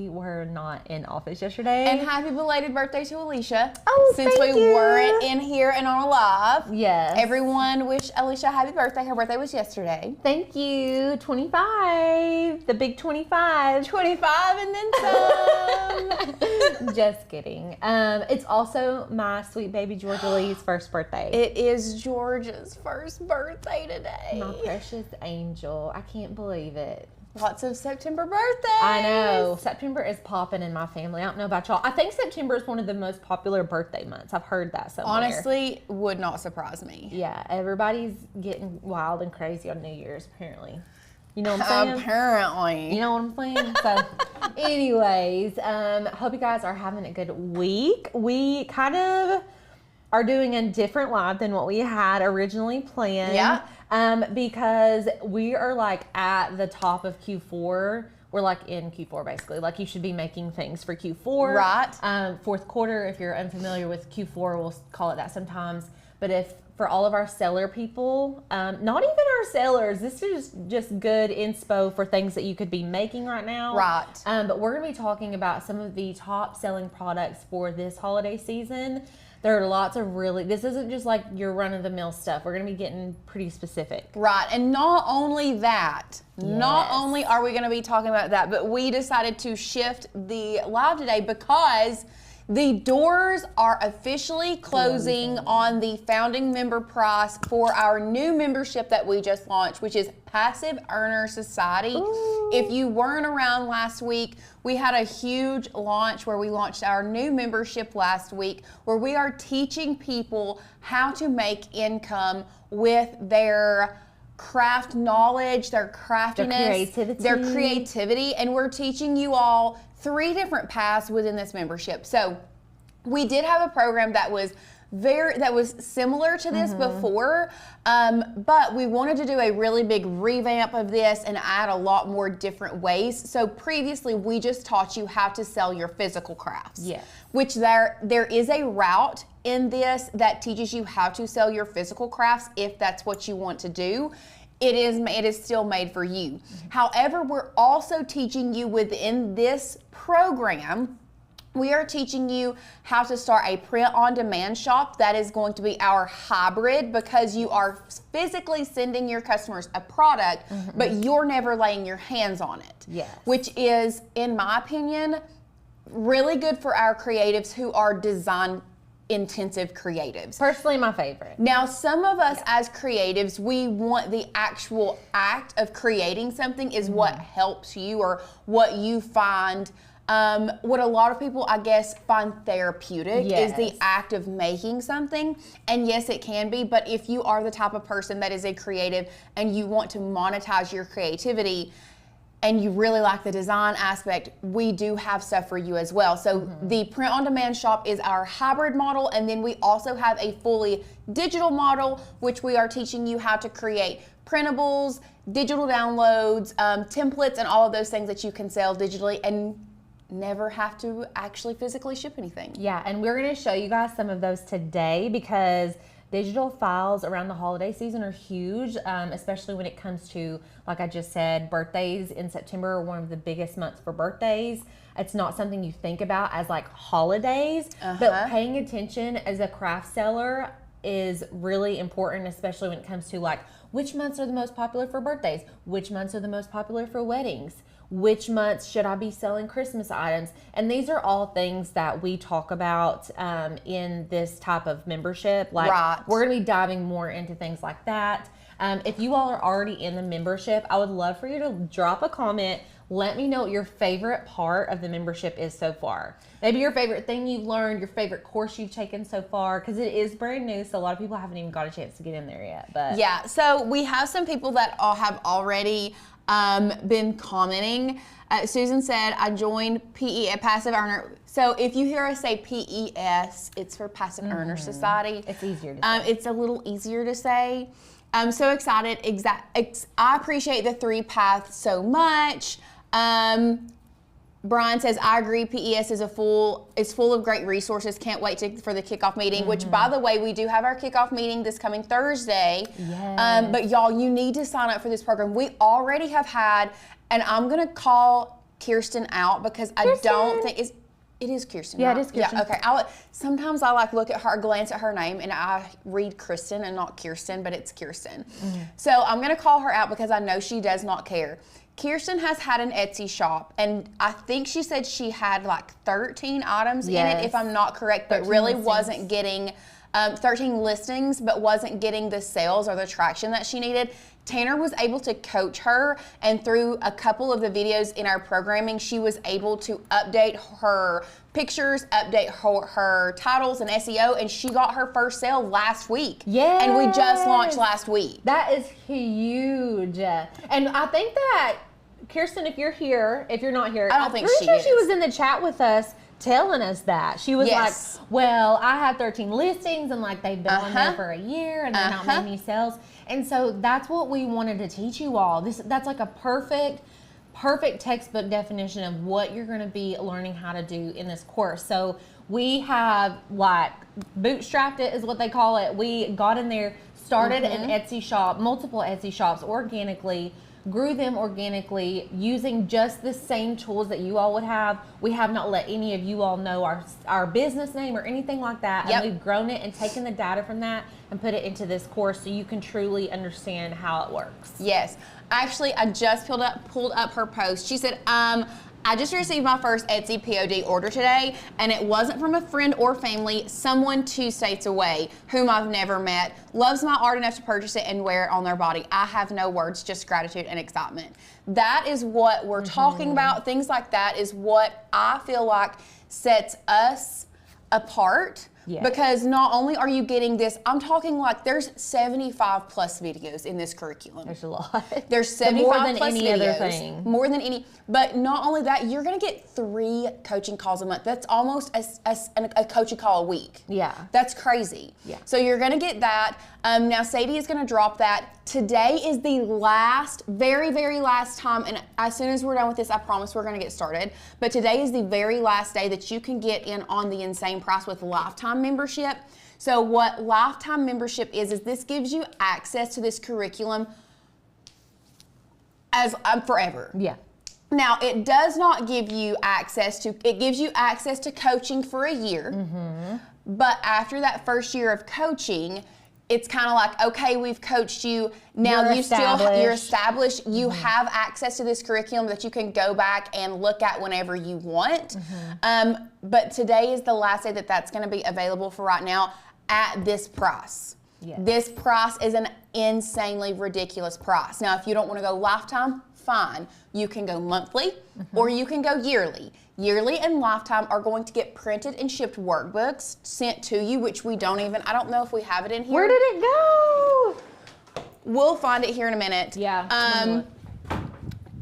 were not in office yesterday. And happy belated birthday to Alicia. Oh, since thank we you. weren't in here and on live. Yes. Everyone wish Alicia happy birthday. Her birthday was yesterday. Thank you. 25. The big 25. 25 and then some. Just kidding. It's also my sweet baby Georgia Lee's first birthday. It is Georgia's first birthday today. My precious angel. I can't believe it. Lots of September birthdays. I know. September is popping in my family. I don't know about y'all. I think September is one of the most popular birthday months. I've heard that somewhere. Honestly, would not surprise me. Yeah, everybody's getting wild and crazy on New Year's, apparently. You know what I'm saying? Apparently. You know what I'm saying? So, anyways, hope you guys are having a good week. We kind of are doing a different live than what we had originally planned. Yeah. Because we are like at the top of Q4. We're like in Q4 basically. Like you should be making things for Q4. Right. Fourth quarter, if you're unfamiliar with Q4, we'll call it that sometimes. But if for all of our seller people, not even our sellers, this is just good inspo for things that you could be making right now. Right. But we're going to be talking about some of the top selling products for this holiday season. There are lots of this isn't just like your run-of-the-mill stuff. We're going to be getting pretty specific. Right, and not only that, not only are we going to be talking about that, but we decided to shift the live today because the doors are officially closing on the founding member price for our new membership that we just launched, which is Passive Earner Society. Ooh. If you weren't around last week, we had a huge launch where we launched our new membership last week, where we are teaching people how to make income with their craft knowledge, their craftiness, their creativity, and we're teaching you all 3 different paths within this membership. So we did have a program that was similar to this before, but we wanted to do a really big revamp of this and add a lot more different ways. So previously we just taught you how to sell your physical crafts. Yes. Which there is a route in this that teaches you how to sell your physical crafts if that's what you want to do. It is still made for you. However, we're also teaching you within this program, we are teaching you how to start a print-on-demand shop that is going to be our hybrid, because you are physically sending your customers a product, but you're never laying your hands on it. Yes. Which is, in my opinion, really good for our creatives who are design intensive creatives. Personally, my favorite. Now, some of us as creatives, we want the actual act of creating something is what helps you, or what you find, what a lot of people, I guess, find therapeutic is the act of making something. And yes, it can be, but if you are the type of person that is a creative and you want to monetize your creativity, and you really like the design aspect, we do have stuff for you as well. So the print-on-demand shop is our hybrid model, and then we also have a fully digital model, which we are teaching you how to create printables, digital downloads, templates, and all of those things that you can sell digitally and never have to actually physically ship anything. Yeah, and we're going to show you guys some of those today, because digital files around the holiday season are huge, especially when it comes to, like I just said, birthdays in September are one of the biggest months for birthdays. It's not something you think about as like holidays, but paying attention as a craft seller is really important, especially when it comes to like which months are the most popular for birthdays, which months are the most popular for weddings, which months should I be selling Christmas items? And these are all things that we talk about in this type of membership. Like we're going to be diving more into things like that. If you all are already in the membership, I would love for you to drop a comment. Let me know what your favorite part of the membership is so far. Maybe your favorite thing you've learned, your favorite course you've taken so far, because it is brand new, so a lot of people haven't even got a chance to get in there yet. But yeah, so we have some people that have already been commenting. Susan said, I joined Passive Earner. So if you hear us say PES, it's for Passive Earner Society. It's easier to say. It's a little easier to say. I'm so excited. I appreciate the 3 paths so much. Brian says, I agree, PES is full of great resources. Can't wait for the kickoff meeting, which, by the way, we do have our kickoff meeting this coming Thursday. Yes. But y'all, you need to sign up for this program. We already have had, and I'm going to call Kirsten out because Kirsten. I don't think it is Kirsten. Yeah, right? it is Kirsten. Yeah, okay. Sometimes I like look at her, glance at her name, and I read Kristen and not Kirsten, but it's Kirsten. So I'm gonna call her out because I know she does not care. Kirsten has had an Etsy shop, and I think she said she had like 13 items in it, if I'm not correct, but really wasn't getting 13 listings, but wasn't getting the sales or the traction that she needed. Tanner was able to coach her, and through a couple of the videos in our programming, she was able to update her pictures, update her titles and SEO, and she got her first sale last week. Yeah. And we just launched last week. That is huge. And I think that, Kirsten, if you're not here, I don't think I'm she sure is. she was in the chat with us telling us that. She was Yes. like, well, I had 13 listings and like they've been on there for a year and they're not making any sales. And so that's what we wanted to teach you all. That's like a perfect textbook definition of what you're going to be learning how to do in this course. So we have like bootstrapped it is what they call it. We got in there, started an Etsy shop, multiple Etsy shops organically, grew them organically using just the same tools that you all would have. We have not let any of you all know our business name or anything like that. Yep. And we've grown it and taken the data from that and put it into this course so you can truly understand how it works. Yes. Actually, I just pulled up her post. She said, I just received my first Etsy POD order today, and it wasn't from a friend or family, someone 2 states away whom I've never met, loves my art enough to purchase it and wear it on their body. I have no words, just gratitude and excitement. That is what we're talking about. Things like that is what I feel like sets us apart. Yes. Because not only are you getting this, I'm talking like there's 75 plus videos in this curriculum. There's a lot. There's 75 more than plus any videos, other thing. more than any. But not only that, you're going to get 3 coaching calls a month. That's almost a coaching call a week. Yeah. That's crazy. Yeah. So you're going to get that. Now Sadie is going to drop that. Today is the last, very, very last time, and as soon as we're done with this, I promise we're going to get started. But today is the very last day that you can get in on the insane price with lifetime membership. So what lifetime membership is this gives you access to this curriculum as forever. Yeah. Now, it does not give you access to, it gives you access to coaching for a year. But after that first year of coaching, it's kind of like, okay, we've coached you. Now you're established. You have access to this curriculum that you can go back and look at whenever you want. But today is the last day that that's going to be available for right now at this price. Yes. This price is an insanely ridiculous price. Now, if you don't want to go lifetime, fine. You can go monthly or you can go yearly. Yearly and lifetime are going to get printed and shipped workbooks sent to you, which I don't know if we have it in here. Where did it go? We'll find it here in a minute. Yeah.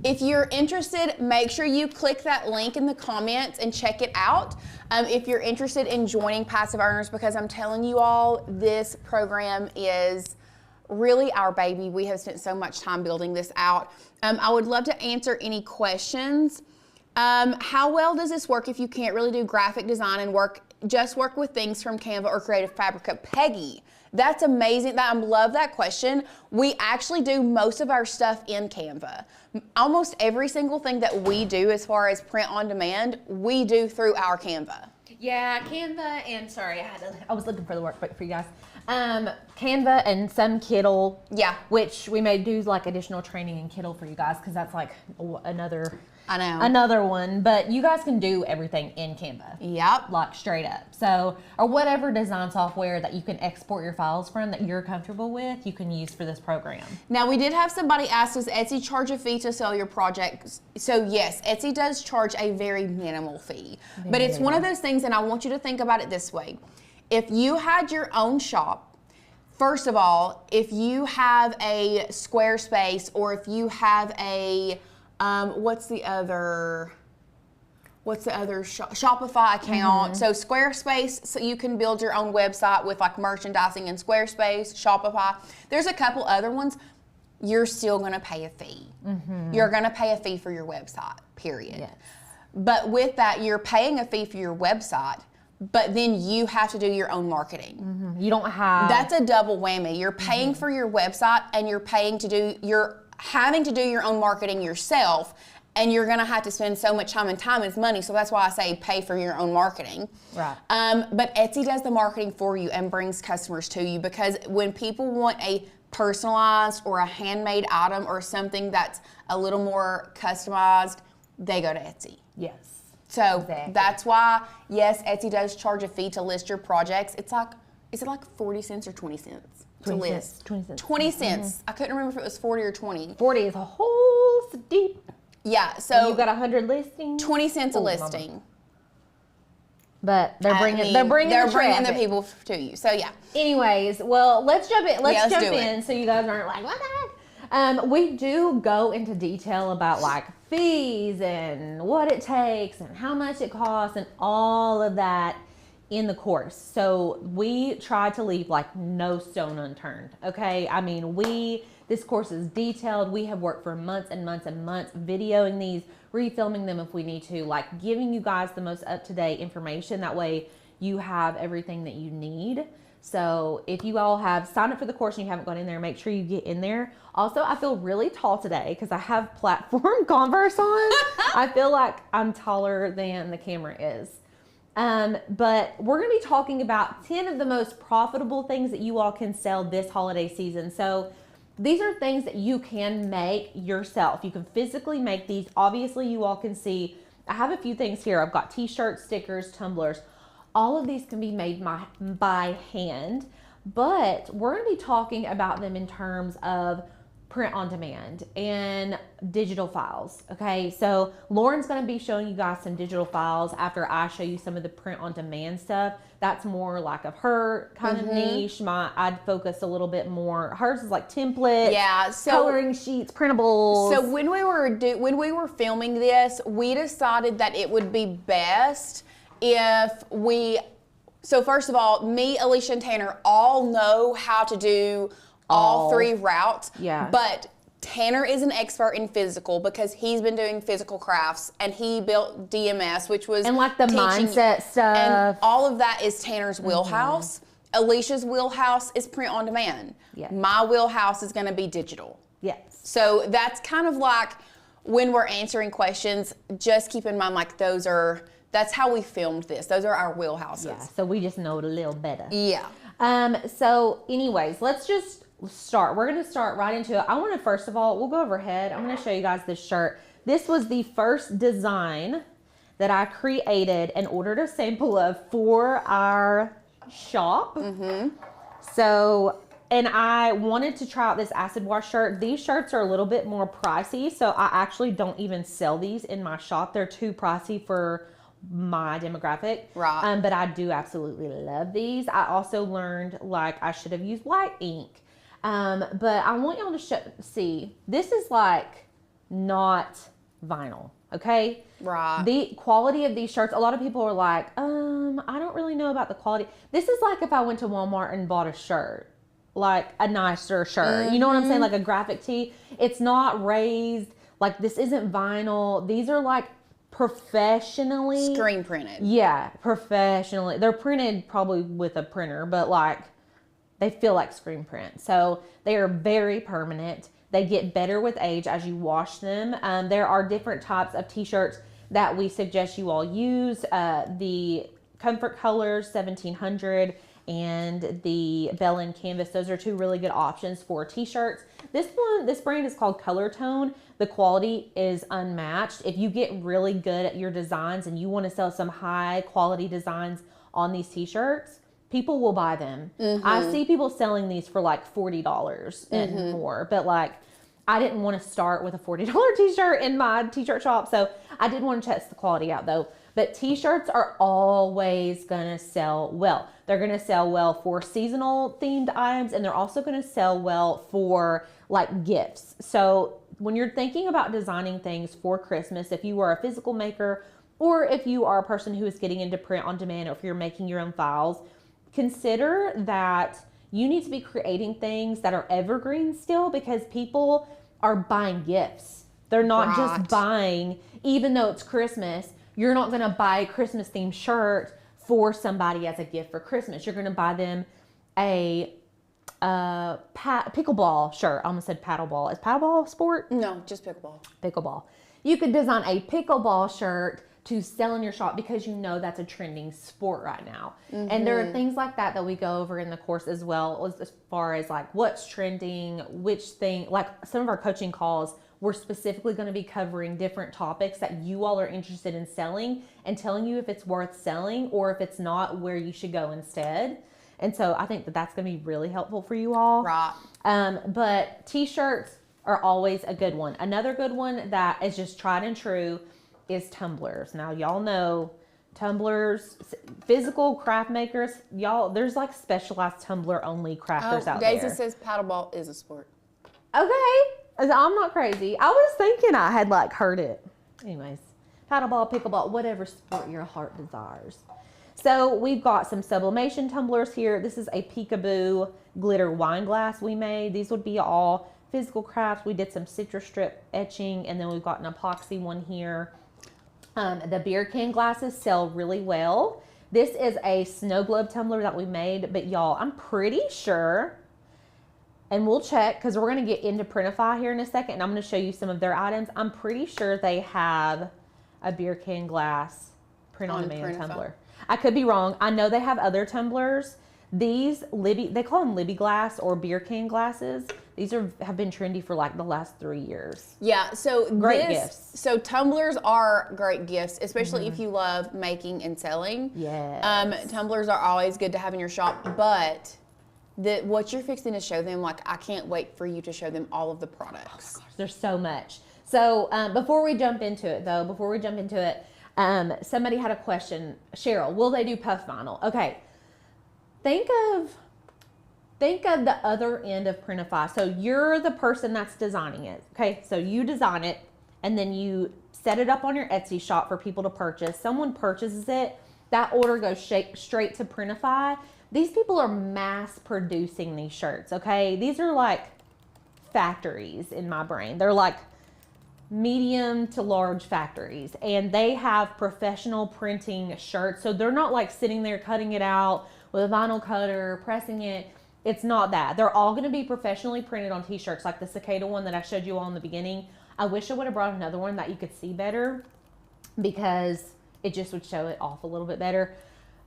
If you're interested, make sure you click that link in the comments and check it out. If you're interested in joining Passive Earners, because I'm telling you all, this program is really our baby. We have spent so much time building this out. I would love to answer any questions. How well does this work if you can't really do graphic design and work with things from Canva or Creative Fabrica? Peggy, that's amazing. I love that question. We actually do most of our stuff in Canva. Almost every single thing that we do as far as print on demand, we do through our Canva. Yeah, Canva and I was looking for the workbook for you guys. Canva and some Kittl. Yeah. Which we may do like additional training in Kittl for you guys because that's like another one. But you guys can do everything in Canva. Yep. Like straight up. So, or whatever design software that you can export your files from that you're comfortable with, you can use for this program. Now, we did have somebody ask, does Etsy charge a fee to sell your projects? So yes, Etsy does charge a very minimal fee. But it's one of those things, and I want you to think about it this way. If you had your own shop, first of all, if you have a Squarespace or if you have a, what's the other Shopify account. So Squarespace, so you can build your own website with like merchandising in Squarespace, Shopify. There's a couple other ones. You're still going to pay a fee. You're going to pay a fee for your website, period. Yes. But with that, you're paying a fee for your website, but then you have to do your own marketing. You don't have... That's a double whammy. You're paying for your website and you're having to do your own marketing yourself, and you're going to have to spend so much time, and time is money. So that's why I say pay for your own marketing. Right. But Etsy does the marketing for you and brings customers to you, because when people want a personalized or a handmade item or something that's a little more customized, they go to Etsy. Yes. So exactly. That's why, yes, Etsy does charge a fee to list your projects. It's like, is it like 40 cents or 20 cents to 20 list? cents, 20 cents. 20 cents. I couldn't remember if it was 40 or 20. 40 is a whole steep. Yeah, so you've got 100 listings. 20 cents a Ooh, listing. Mama. But they're bringing the people to you. So yeah. Anyways, well, let's jump in. Let's jump in it. so you guys aren't like, what the heck? We do go into detail about like fees and what it takes and how much it costs and all of that in the course. So we try to leave like no stone unturned. Okay. I mean, this course is detailed. We have worked for months and months and months videoing these, refilming them if we need to, like giving you guys the most up-to-date information. That way you have everything that you need. So if you all have signed up for the course and you haven't gone in there, make sure you get in there. Also, I feel really tall today because I have platform Converse on. I feel like I'm taller than the camera is. But we're going to be talking about 10 of the most profitable things that you all can sell this holiday season. So these are things that you can make yourself. You can physically make these. Obviously, you all can see, I have a few things here. I've got t-shirts, stickers, tumblers. All of these can be made by hand, but we're going to be talking about them in terms of print on demand and digital files. Okay, so Lauren's going to be showing you guys some digital files after I show you some of the print on demand stuff. That's more like of her kind of niche. I'd focus a little bit more. Hers is like templates, coloring sheets, printables. So when we were filming this, we decided that it would be best if so first of all, me, Alicia, and Tanner all know how to do all three routes. Yeah. But Tanner is an expert in physical because he's been doing physical crafts, and he built DMS, which was and like the mindset stuff. And all of that is Tanner's wheelhouse. Alicia's wheelhouse is print on demand. Yeah. My wheelhouse is going to be digital. Yes. So that's kind of like when we're answering questions, just keep in mind like that's how we filmed this. Those are our wheelhouses. Yeah, so we just know it a little better. Yeah. So anyways, let's just start. We're going to start right into it. I want to, first of all, we'll go overhead. I'm going to show you guys this shirt. This was the first design that I created and ordered a sample of for our shop. So, and I wanted to try out this acid wash shirt. These shirts are a little bit more pricey, so I actually don't even sell these in my shop. They're too pricey for my demographic. Right. But I do absolutely love these. I also learned like I should have used white ink. But I want y'all to see, this is like not vinyl, okay? Right. The quality of these shirts, a lot of people are like, I don't really know about the quality. This is like if I went to Walmart and bought a shirt, like a nicer shirt. You know what I'm saying? Like a graphic tee. It's not raised. Like this isn't vinyl. These are like professionally screen printed. Yeah, professionally. They're printed probably with a printer, but like they feel like screen print. So they are very permanent. They get better with age as you wash them. There are different types of t-shirts that we suggest you all use. The Comfort Colors 1700 and the Bellin Canvas. Those are two really good options for t-shirts. This brand is called Color Tone. The quality is unmatched. If you get really good at your designs and you want to sell some high quality designs on these t-shirts, people will buy them. I see people selling these for like $40 and more, but like I didn't want to start with a $40 t-shirt in my t-shirt shop, so I did want to test the quality out though. But t-shirts are always gonna sell well. They're gonna sell well for seasonal themed items, and they're also gonna sell well for like gifts. So when you're thinking about designing things for Christmas, if you are a physical maker, or if you are a person who is getting into print on demand, or if you're making your own files, consider that you need to be creating things that are evergreen still, because people are buying gifts. They're not just buying, even though it's Christmas, you're not going to buy a Christmas themed shirt for somebody as a gift for Christmas. You're going to buy them a pickleball shirt. I almost said paddleball. Is paddleball a sport? No, just pickleball. Pickleball. You could design a pickleball shirt to sell in your shop because you know that's a trending sport right now. And there are things like that we go over in the course as well, as far as like what's trending, which thing, like some of our coaching calls, we're specifically going to be covering different topics that you all are interested in selling and telling you if it's worth selling or if it's not, where you should go instead. And so I think that's going to be really helpful for you all. Right. But T-shirts are always a good one. Another good one that is just tried and true is tumblers. Now, y'all know tumblers, physical craft makers, y'all, there's like specialized tumbler only crafters out Daisy there. says paddleball is a sport. Okay. I'm not crazy. I was thinking I had like heard it. Anyways, paddleball, pickleball, whatever sport your heart desires. So we've got some sublimation tumblers here. This is a peekaboo glitter wine glass we made. These would be all physical crafts. We did some citrus strip etching, and then we've got an epoxy one here. The beer can glasses sell really well. This is a snow globe tumbler that we made, but y'all, I'm pretty sure, and we'll check because we're going to get into Printify here in a second, and I'm going to show you some of their items. I'm pretty sure they have a beer can glass print on demand tumbler. I could be wrong. I know they have other tumblers. These they call them Libby glass or beer can glasses. These have been trendy for like the last 3 years. Yeah, so great gifts. So tumblers are great gifts, especially if you love making and selling. Yes. Tumblers are always good to have in your shop, but what you're fixing to show them, like, I can't wait for you to show them all of the products. Oh gosh, there's so much. So before we jump into it, somebody had a question. Cheryl, will they do puff vinyl? Okay. Think of the other end of Printify. So you're the person that's designing it. Okay. So you design it and then you set it up on your Etsy shop for people to purchase. Someone purchases it. That order goes straight to Printify. These people are mass producing these shirts. Okay. These are like factories in my brain. They're like medium to large factories, and they have professional printing shirts. So they're not like sitting there cutting it out with a vinyl cutter, pressing it. It's not that. They're all going to be professionally printed on T-shirts, like the cicada one that I showed you all in the beginning. I wish I would have brought another one that you could see better because it just would show it off a little bit better.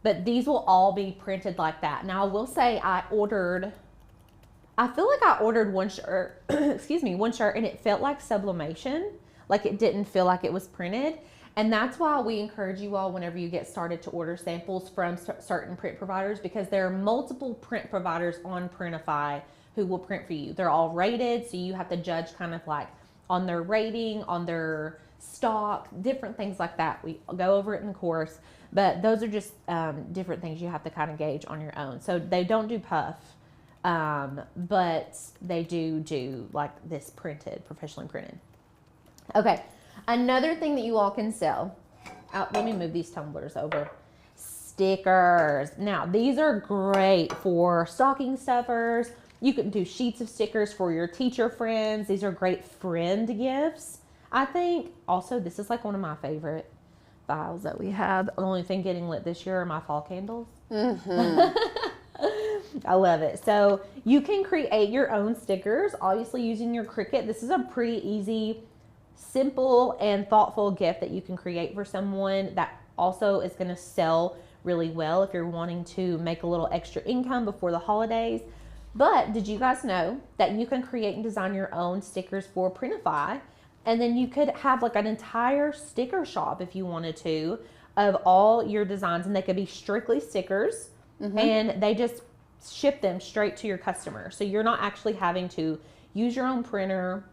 But these will all be printed like that. Now, I will say I feel like I ordered one shirt, one shirt, and it felt like sublimation. Like it didn't feel like it was printed. And that's why we encourage you all, whenever you get started, to order samples from certain print providers, because there are multiple print providers on Printify who will print for you. They're all rated, so you have to judge kind of like on their rating, on their stock, different things like that. We go over it in the course, but those are just different things you have to kind of gauge on your own. So they don't do puff. But they do like this printed, professionally printed. Okay. Another thing that you all can sell. Let me move these tumblers over. Stickers. Now, these are great for stocking stuffers. You can do sheets of stickers for your teacher friends. These are great friend gifts, I think. Also, this is like one of my favorite files that we have. The only thing getting lit this year are my fall candles. I love it. So you can create your own stickers, obviously using your Cricut. This is a pretty easy, simple, and thoughtful gift that you can create for someone that also is going to sell really well if you're wanting to make a little extra income before the holidays. But did you guys know that you can create and design your own stickers for Printify? And then you could have like an entire sticker shop if you wanted to of all your designs, and they could be strictly stickers. And they just ship them straight to your customer. So you're not actually having to use your own printer,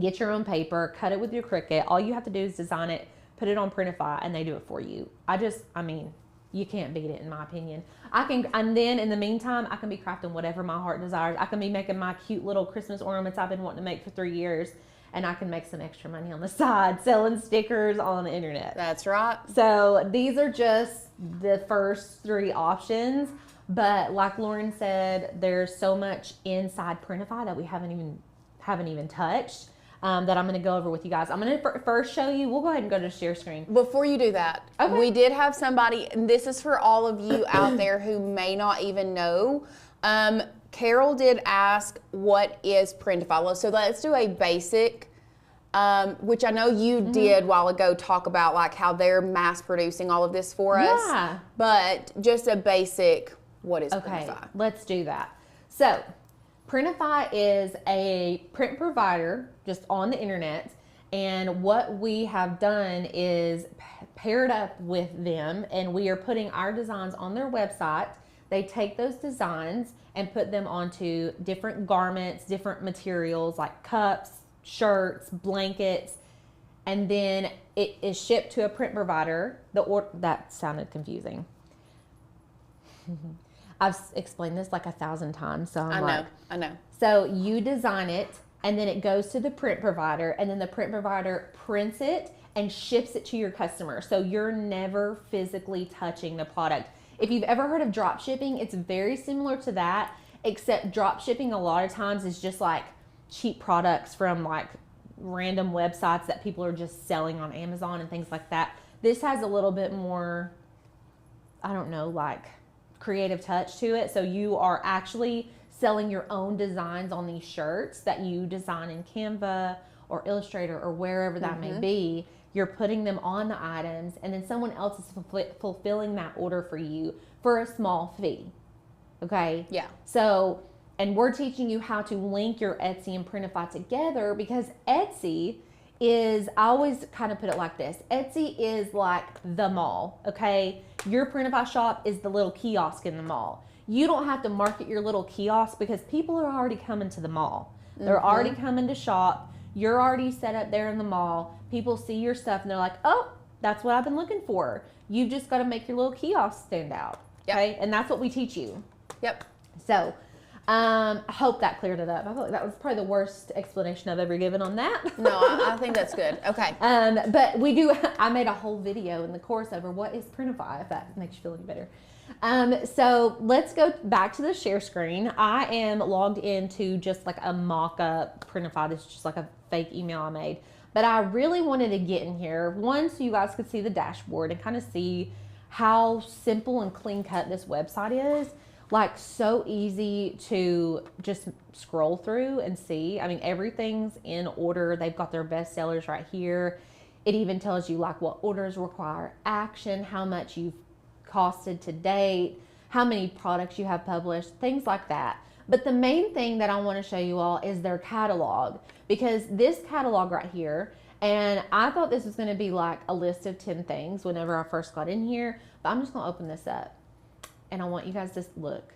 get your own paper, cut it with your Cricut. All you have to do is design it, put it on Printify, and they do it for you. You can't beat it in my opinion. And then in the meantime, I can be crafting whatever my heart desires. I can be making my cute little Christmas ornaments I've been wanting to make for 3 years. And I can make some extra money on the side selling stickers on the internet. That's right. So these are just the first 3 options. But like Lauren said, there's so much inside Printify that we haven't even touched that I'm going to go over with you guys. I'm going to first show you. We'll go ahead and go to share screen. Before you do that, okay. We did have somebody, and this is for all of you out there who may not even know. Carol did ask, what is Printify? So let's do a basic which I know you did a while ago talk about like how they're mass producing all of this for us. Yeah. But just a basic, what is Okay, Printify? let's do that. So, Printify is a print provider just on the internet. And what we have done is paired up with them, and we are putting our designs on their website. They take those designs and put them onto different garments, different materials like cups, shirts, blankets, and then it is shipped to a print provider. That sounded confusing. I've explained this like 1,000 times, so I know. So you design it, and then it goes to the print provider, and then the print provider prints it and ships it to your customer. So you're never physically touching the product. If you've ever heard of drop shipping, it's very similar to that, except drop shipping a lot of times is just like cheap products from like random websites that people are just selling on Amazon and things like that. This has a little bit more, I don't know, like creative touch to it. So you are actually selling your own designs on these shirts that you design in Canva or Illustrator or wherever that may be. You're putting them on the items, and then someone else is fulfilling that order for you for a small fee. Okay? Yeah. So, and we're teaching you how to link your Etsy and Printify together, because Etsy is, I always kind of put it like this. Etsy is like the mall, okay? Your Printify shop is the little kiosk in the mall. You don't have to market your little kiosk because people are already coming to the mall. They're already coming to shop. You're already set up there in the mall. People see your stuff and they're like, oh, that's what I've been looking for. You've just got to make your little kiosk stand out. Okay? And that's what we teach you. Yep. So, I hope that cleared it up. I feel like that was probably the worst explanation I've ever given on that. No, I think that's good. Okay. But we do, I made a whole video in the course over what is Printify, if that makes you feel any better. So let's go back to the share screen. I am logged into just like a mock-up Printify. This is just like a fake email I made. But I really wanted to get in here, one, so you guys could see the dashboard and kind of see how simple and clean cut this website is. Like, so easy to just scroll through and see. I mean, everything's in order. They've got their best sellers right here. It even tells you like what orders require action, how much you've costed to date, how many products you have published, things like that. But the main thing that I want to show you all is their catalog, because this catalog right here, and I thought this was going to be like a list of 10 things whenever I first got in here, but I'm just going to open this up and I want you guys to look.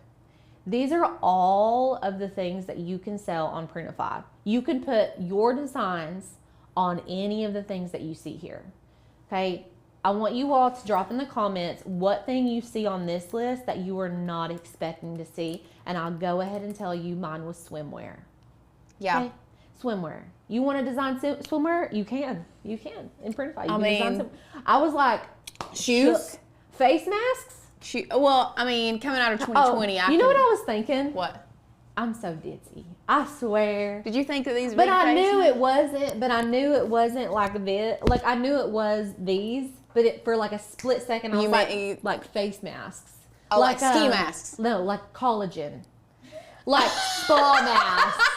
These are all of the things that you can sell on Printify. You can put your designs on any of the things that you see here. Okay, I want you all to drop in the comments what thing you see on this list that you were not expecting to see, and I'll go ahead and tell you mine was swimwear. Yeah. Okay? Swimwear. You want to design swimwear? You can. You can in Printify. You can design I was like, shoes, face masks. Well, I mean, coming out of 2020, you know what I was thinking? What? I'm so ditzy. I swear. Did you think that these? But I knew it wasn't. But I knew it wasn't like this. Like I knew it was these. But it, for like a split second, I was like face masks. Oh, like ski masks. No, like collagen. Like spa masks.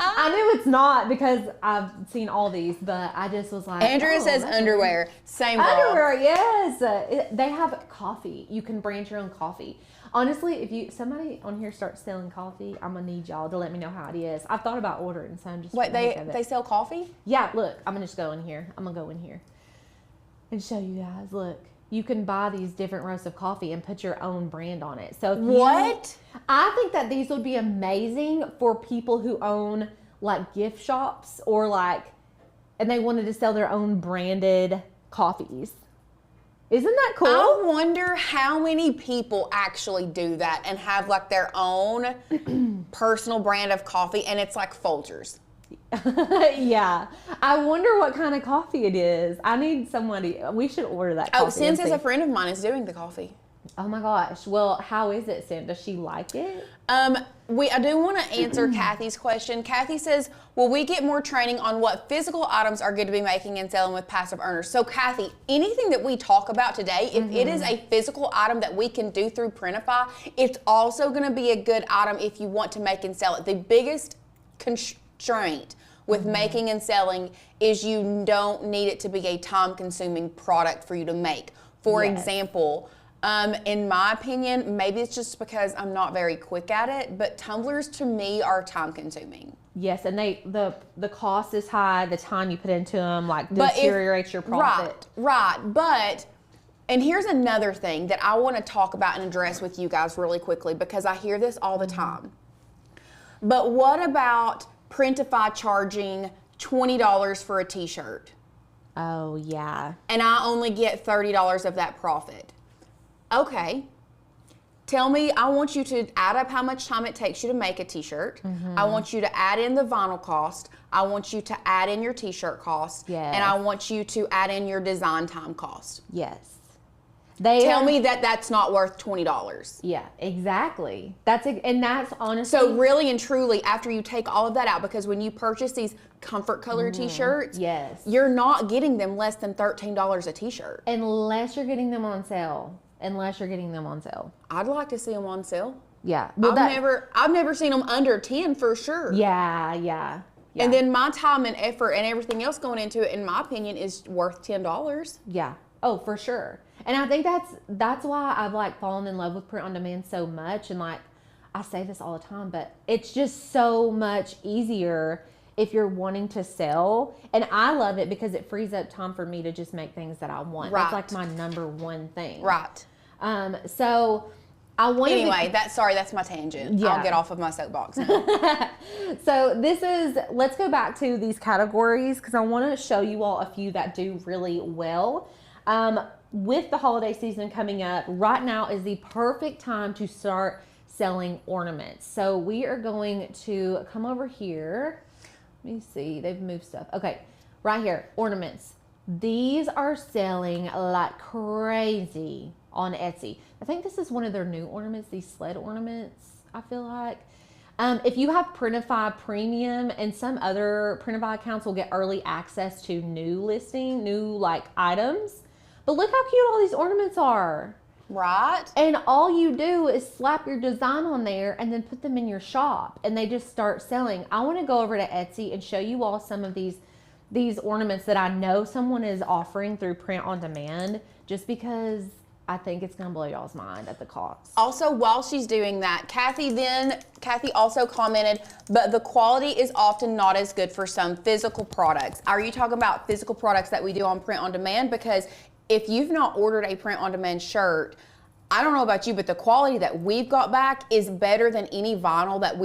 I knew it's not because I've seen all these, but I just was like. Andrea says underwear. Same girl. Underwear, yes. They have coffee. You can brand your own coffee. Honestly, if somebody on here starts selling coffee, I'm gonna need y'all to let me know how it is. I've thought about ordering, so I'm just. Wait, they sell coffee? Yeah, look, I'm gonna just go in here. I'm gonna go in here and show you guys. Look, you can buy these different roasts of coffee and put your own brand on it. So what? I think that these would be amazing for people who own like gift shops or like, and they wanted to sell their own branded coffees. Isn't that cool? I wonder how many people actually do that and have like their own personal brand of coffee, and it's like Folgers. Yeah. I wonder what kind of coffee it is. I need somebody. We should order that coffee. Oh, Sim says a friend of mine is doing the coffee. Oh my gosh. Well, how is it, Sim? Does she like it? I do want to answer Kathy's question. Kathy says, will we get more training on what physical items are good to be making and selling with passive earners? So Kathy, anything that we talk about today, if it is a physical item that we can do through Printify, it's also going to be a good item if you want to make and sell it. The biggest constraint with making and selling is you don't need it to be a time-consuming product for you to make. For example, in my opinion, maybe it's just because I'm not very quick at it, but tumblers to me are time-consuming. Yes, and the cost is high. The time you put into them deteriorates your profit. Right. But, and here's another thing that I want to talk about and address with you guys really quickly, because I hear this all the time. But what about Printify charging $20 for a t-shirt? Oh, yeah. And I only get $30 of that profit. Okay. Tell me, I want you to add up how much time it takes you to make a t-shirt. I want you to add in the vinyl cost. I want you to add in your t-shirt cost. Yes. And I want you to add in your design time cost. Yes. Tell me that that's not worth $20. Yeah, exactly. That's honestly. So really and truly, after you take all of that out, because when you purchase these comfort color t-shirts, yes, you're not getting them less than $13 a t-shirt. Unless you're getting them on sale. I'd like to see them on sale. Yeah. Well, I've never seen them under 10 for sure. Yeah. And then my time and effort and everything else going into it, in my opinion, is worth $10. Yeah. Oh, for sure. And I think that's why I've fallen in love with print on demand so much. And I say this all the time, but it's just so much easier if you're wanting to sell. And I love it because it frees up time for me to just make things that I want. Right. That's my number one thing. Right. So I wanted anyway, that's my tangent. Yeah. I'll get off of my soapbox now. So let's go back to these categories because I want to show you all a few that do really well. With the holiday season coming up, right now is the perfect time to start selling ornaments. So we are going to come over here. Let me see, they've moved stuff. Okay, right here, ornaments. These are selling like crazy on Etsy. I think this is one of their new ornaments, these sled ornaments, I feel like. If you have Printify Premium, and some other Printify accounts will get early access to new items. But look how cute all these ornaments are. Right. And all you do is slap your design on there and then put them in your shop and they just start selling. I want to go over to Etsy and show you all some of these ornaments that I know someone is offering through print on demand, just because I think it's going to blow y'all's mind at the cost. Also, while she's doing that, Kathy also commented, but the quality is often not as good for some physical products. Are you talking about physical products that we do on print on demand? Because if you've not ordered a print on demand shirt, I don't know about you, but the quality that we've got back is better than any vinyl that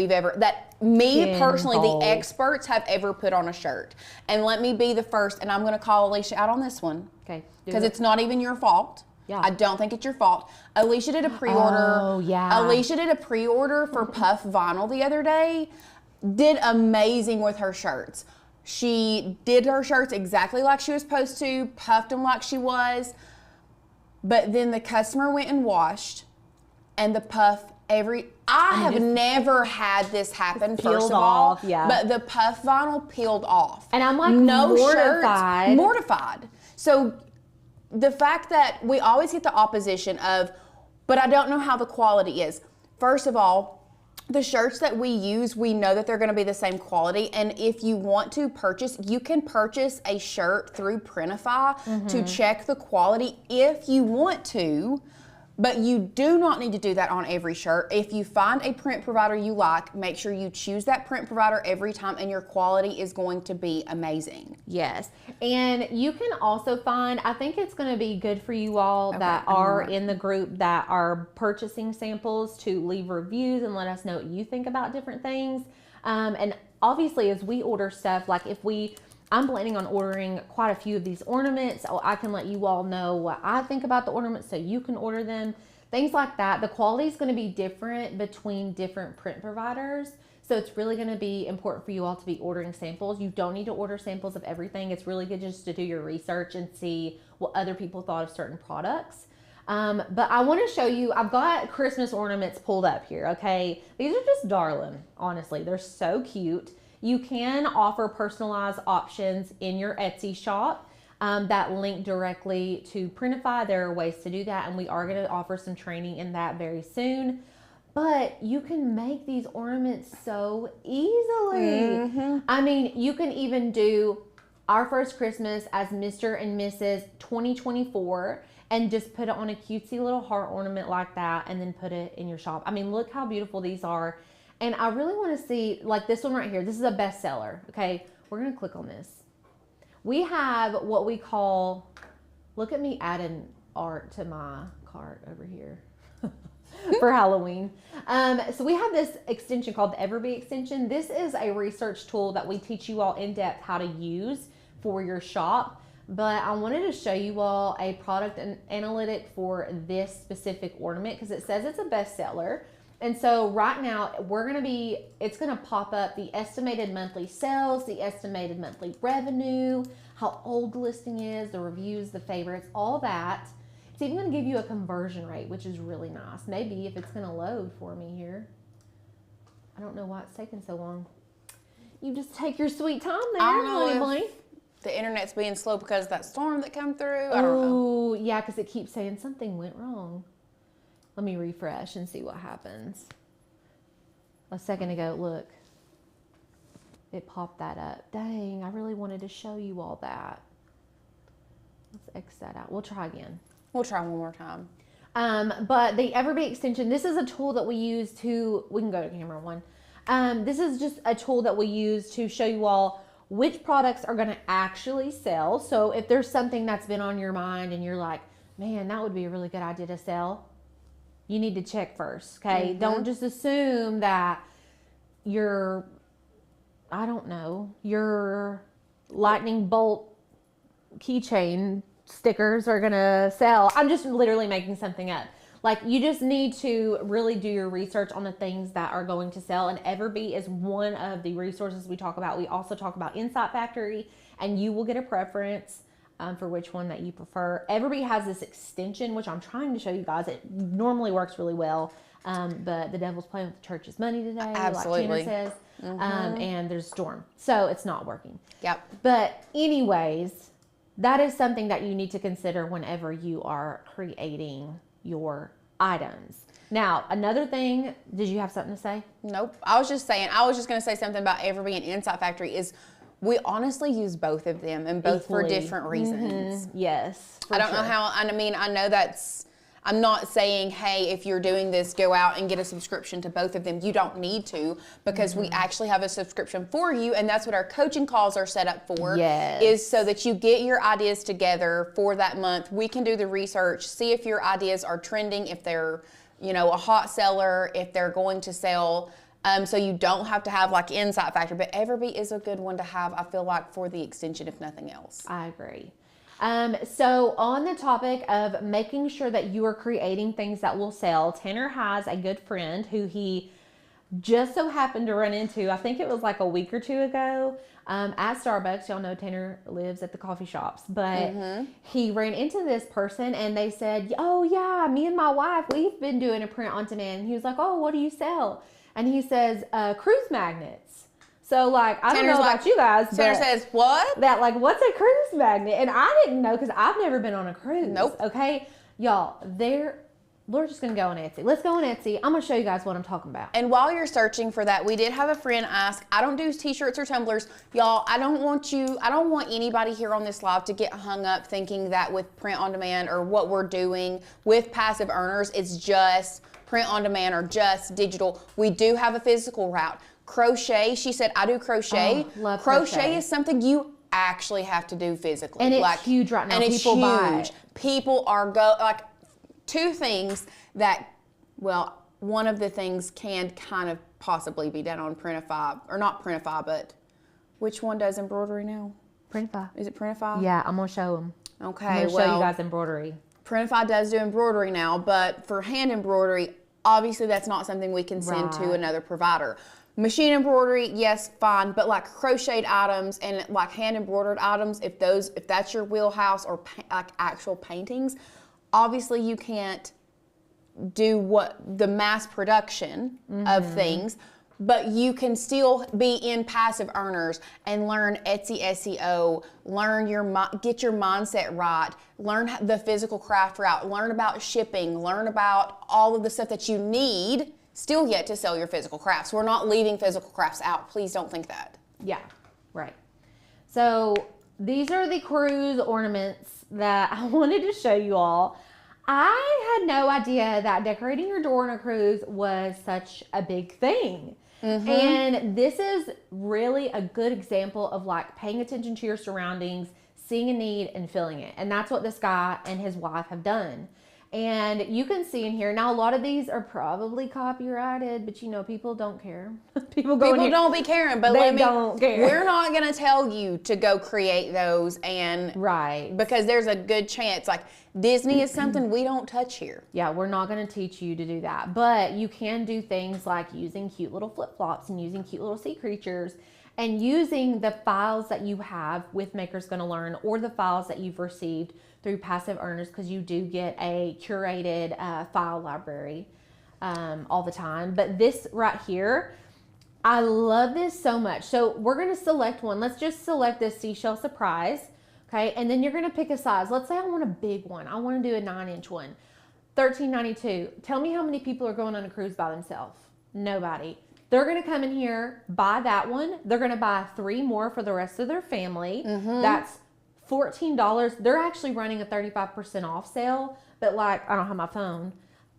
personally, the experts have ever put on a shirt. And let me be the first, and I'm going to call Alicia out on this one. Okay. Because it's not even your fault. Yeah. I don't think it's your fault. Alicia did a pre-order. Oh, yeah. Alicia did a pre-order for Puff Vinyl the other day. Did amazing with her shirts. She did her shirts exactly like she was supposed to, puffed them like she was. But then the customer went and washed, and the puff I have never had this happen, first of all. Yeah. But the Puff Vinyl peeled off. And I'm mortified. Mortified. So the fact that we always get the opposition of, but I don't know how the quality is. First of all, the shirts that we use, we know that they're going to be the same quality. And if you want to purchase, you can purchase a shirt through Printify to check the quality if you want to. But you do not need to do that on every shirt. If you find a print provider you like, make sure you choose that print provider every time, and your quality is going to be amazing. Yes. And you can also find, I think it's going to be good for you all that are in the group that are purchasing samples to leave reviews and let us know what you think about different things. And obviously, as we order stuff, I'm planning on ordering quite a few of these ornaments, so I can let you all know what I think about the ornaments so you can order them. Things like that. The quality is going to be different between different print providers, so it's really going to be important for you all to be ordering samples. You don't need to order samples of everything. It's really good just to do your research and see what other people thought of certain products. But I want to show you, I've got Christmas ornaments pulled up here, okay? These are just darling, honestly. They're so cute. You can offer personalized options in your Etsy shop that link directly to Printify. There are ways to do that, and we are going to offer some training in that very soon. But you can make these ornaments so easily. I mean, you can even do Our First Christmas as Mr. and Mrs. 2024 and just put it on a cutesy little heart ornament like that and then put it in your shop. I mean, look how beautiful these are. And I really want to see, like this one right here. This is a bestseller, okay? We're going to click on this. We have what we call, look at me adding art to my cart over here. For Halloween. So we have this extension called the Everbee extension. This is a research tool that we teach you all in depth how to use for your shop. But I wanted to show you all a product analytic for this specific ornament because it says it's a bestseller. And so right now it's going to pop up the estimated monthly sales, the estimated monthly revenue, how old the listing is, the reviews, the favorites, all that. It's even going to give you a conversion rate, which is really nice. Maybe if it's going to load for me here. I don't know why it's taking so long. You just take your sweet time there, honey bunny. The internet's being slow because of that storm that came through. I don't know. Oh, yeah, because it keeps saying something went wrong. Let me refresh and see what happens. A second ago, look. It popped that up. Dang, I really wanted to show you all that. Let's X that out. We'll try again. We'll try one more time. But the Everbee extension, this is a tool that we use we can go to camera one. This is just a tool that we use to show you all which products are going to actually sell. So if there's something that's been on your mind and you're like, man, that would be a really good idea to sell, you need to check first, okay? Don't just assume that your lightning bolt keychain stickers are gonna sell. I'm just literally making something up. Like, you just need to really do your research on the things that are going to sell, and Everbee is one of the resources we talk about. We also talk about Insight Factory, and you will get a preference for which one that you prefer. Everbee has this extension, which I'm trying to show you guys. It normally works really well, but the devil's playing with the church's money today, Absolutely. like Tina says, and there's a storm, so it's not working. Yep. But anyways, that is something that you need to consider whenever you are creating your items. Now, another thing, did you have something to say? Nope. I was just going to say something about Everbee and Insight Factory is we honestly use both of them and both Equally. for different reasons. Yes. I don't know how, I mean, I know I'm not saying, hey, if you're doing this, go out and get a subscription to both of them. You don't need to, because we actually have a subscription for you, and that's what our coaching calls are set up for. Yes. Is so that you get your ideas together for that month. We can do the research, see if your ideas are trending, if they're, a hot seller, if they're going to sell. So you don't have to have like Insight Factory, but Everbee is a good one to have, I feel like, for the extension, if nothing else. I agree. So on the topic of making sure that you are creating things that will sell, Tanner has a good friend who he just so happened to run into, I think it was like a week or two ago, at Starbucks. Y'all know Tanner lives at the coffee shops, but he ran into this person and they said, oh yeah, me and my wife, we've been doing a print on demand. And he was like, oh, what do you sell? And he says, cruise magnets. So, like, I don't know about you guys, but Tanner says, what? That, like, what's a cruise magnet? And I didn't know because I've never been on a cruise. Nope. Okay? Y'all, we're just going to go on Etsy. Let's go on Etsy. I'm going to show you guys what I'm talking about. And while you're searching for that, we did have a friend ask, I don't do t-shirts or tumblers. Y'all, I don't want anybody here on this live to get hung up thinking that with print on demand or what we're doing with passive earners, it's just print on demand or just digital. We do have a physical route. Crochet, she said, I do crochet. Oh, love crochet is something you actually have to do physically. And it's huge right now. And People it's buy huge. it. People are two things that, well, one of the things can kind of possibly be done on Printify, or not Printify, but which one does embroidery now? Printify. Is it Printify? Yeah, I'm going to show them. Okay, I'm going to show you guys embroidery. Printify does do embroidery now, but for hand embroidery, obviously that's not something we can send to another provider. Machine embroidery, yes, fine, but like crocheted items and like hand embroidered items, if that's your wheelhouse, or like actual paintings, obviously you can't do what the mass production of things, but you can still be in passive earners and learn Etsy SEO, get your mindset right, learn the physical craft route, learn about shipping, learn about all of the stuff that you need still yet to sell your physical crafts. We're not leaving physical crafts out. Please don't think that. Yeah, right. So these are the cruise ornaments that I wanted to show you all. I had no idea that decorating your door on a cruise was such a big thing. And this is really a good example of like paying attention to your surroundings, seeing a need and filling it. And that's what this guy and his wife have done. And you can see in here, now a lot of these are probably copyrighted, but you know, people don't care. People don't be caring, but they don't care. We're not going to tell you to go create those, and right, because there's a good chance, like Disney is something we don't touch here. Yeah, we're not going to teach you to do that, but you can do things like using cute little flip-flops and using cute little sea creatures and using the files that you have with Maker's Gonna Learn or the files that you've received through passive earners, because you do get a curated file library all the time. But this right here, I love this so much. So we're going to select one. Let's just select this Seashell Surprise. Okay, and then you're going to pick a size. Let's say I want a big one. I want to do a 9-inch one. $13.92. Tell me how many people are going on a cruise by themselves. Nobody. They're going to come in here, buy that one. They're going to buy 3 more for the rest of their family. That's $14. They're actually running a 35% off sale, but like, I don't have my phone.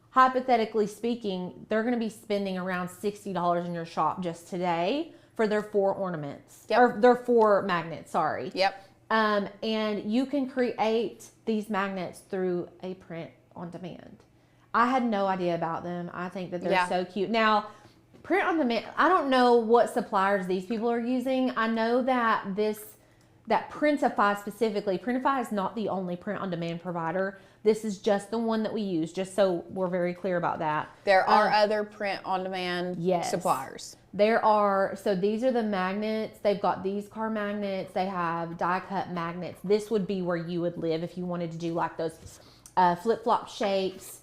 Hypothetically speaking, they're going to be spending around $60 in your shop just today for their 4 ornaments. Or their 4 magnets, sorry. And you can create these magnets through a print on demand. I had no idea about them. I think that they're so cute. Now, print on demand, I don't know what suppliers these people are using. I know that that Printify specifically, Printify is not the only print on demand provider. This is just the one that we use, just so we're very clear about that. There are other print on demand suppliers. There are, so these are the magnets. They've got these car magnets. They have die cut magnets. This would be where you would live if you wanted to do like those flip-flop shapes,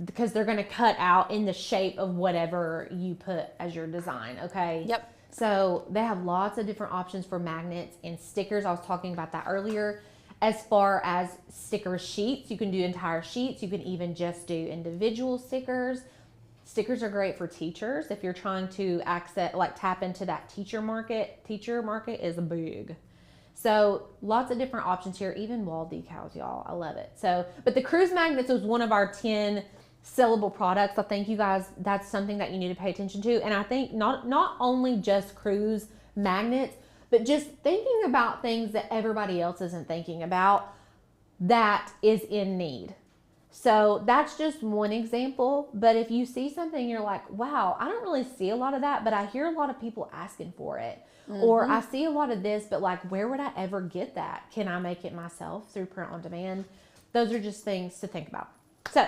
because they're going to cut out in the shape of whatever you put as your design, okay? So they have lots of different options for magnets and stickers. I was talking about that earlier. As far as sticker sheets, you can do entire sheets. You can even just do individual stickers. Stickers are great for teachers if you're trying to tap into that teacher market. Teacher market is big. So lots of different options here, even wall decals, y'all. I love it. So, but the cruise magnets was one of our 10 sellable products. I think you guys, that's something that you need to pay attention to. And I think not only just cruise magnets, but just thinking about things that everybody else isn't thinking about that is in need. So that's just one example. But if you see something, you're like, wow, I don't really see a lot of that, but I hear a lot of people asking for it. Or I see a lot of this, but like, where would I ever get that? Can I make it myself through print on demand? Those are just things to think about. So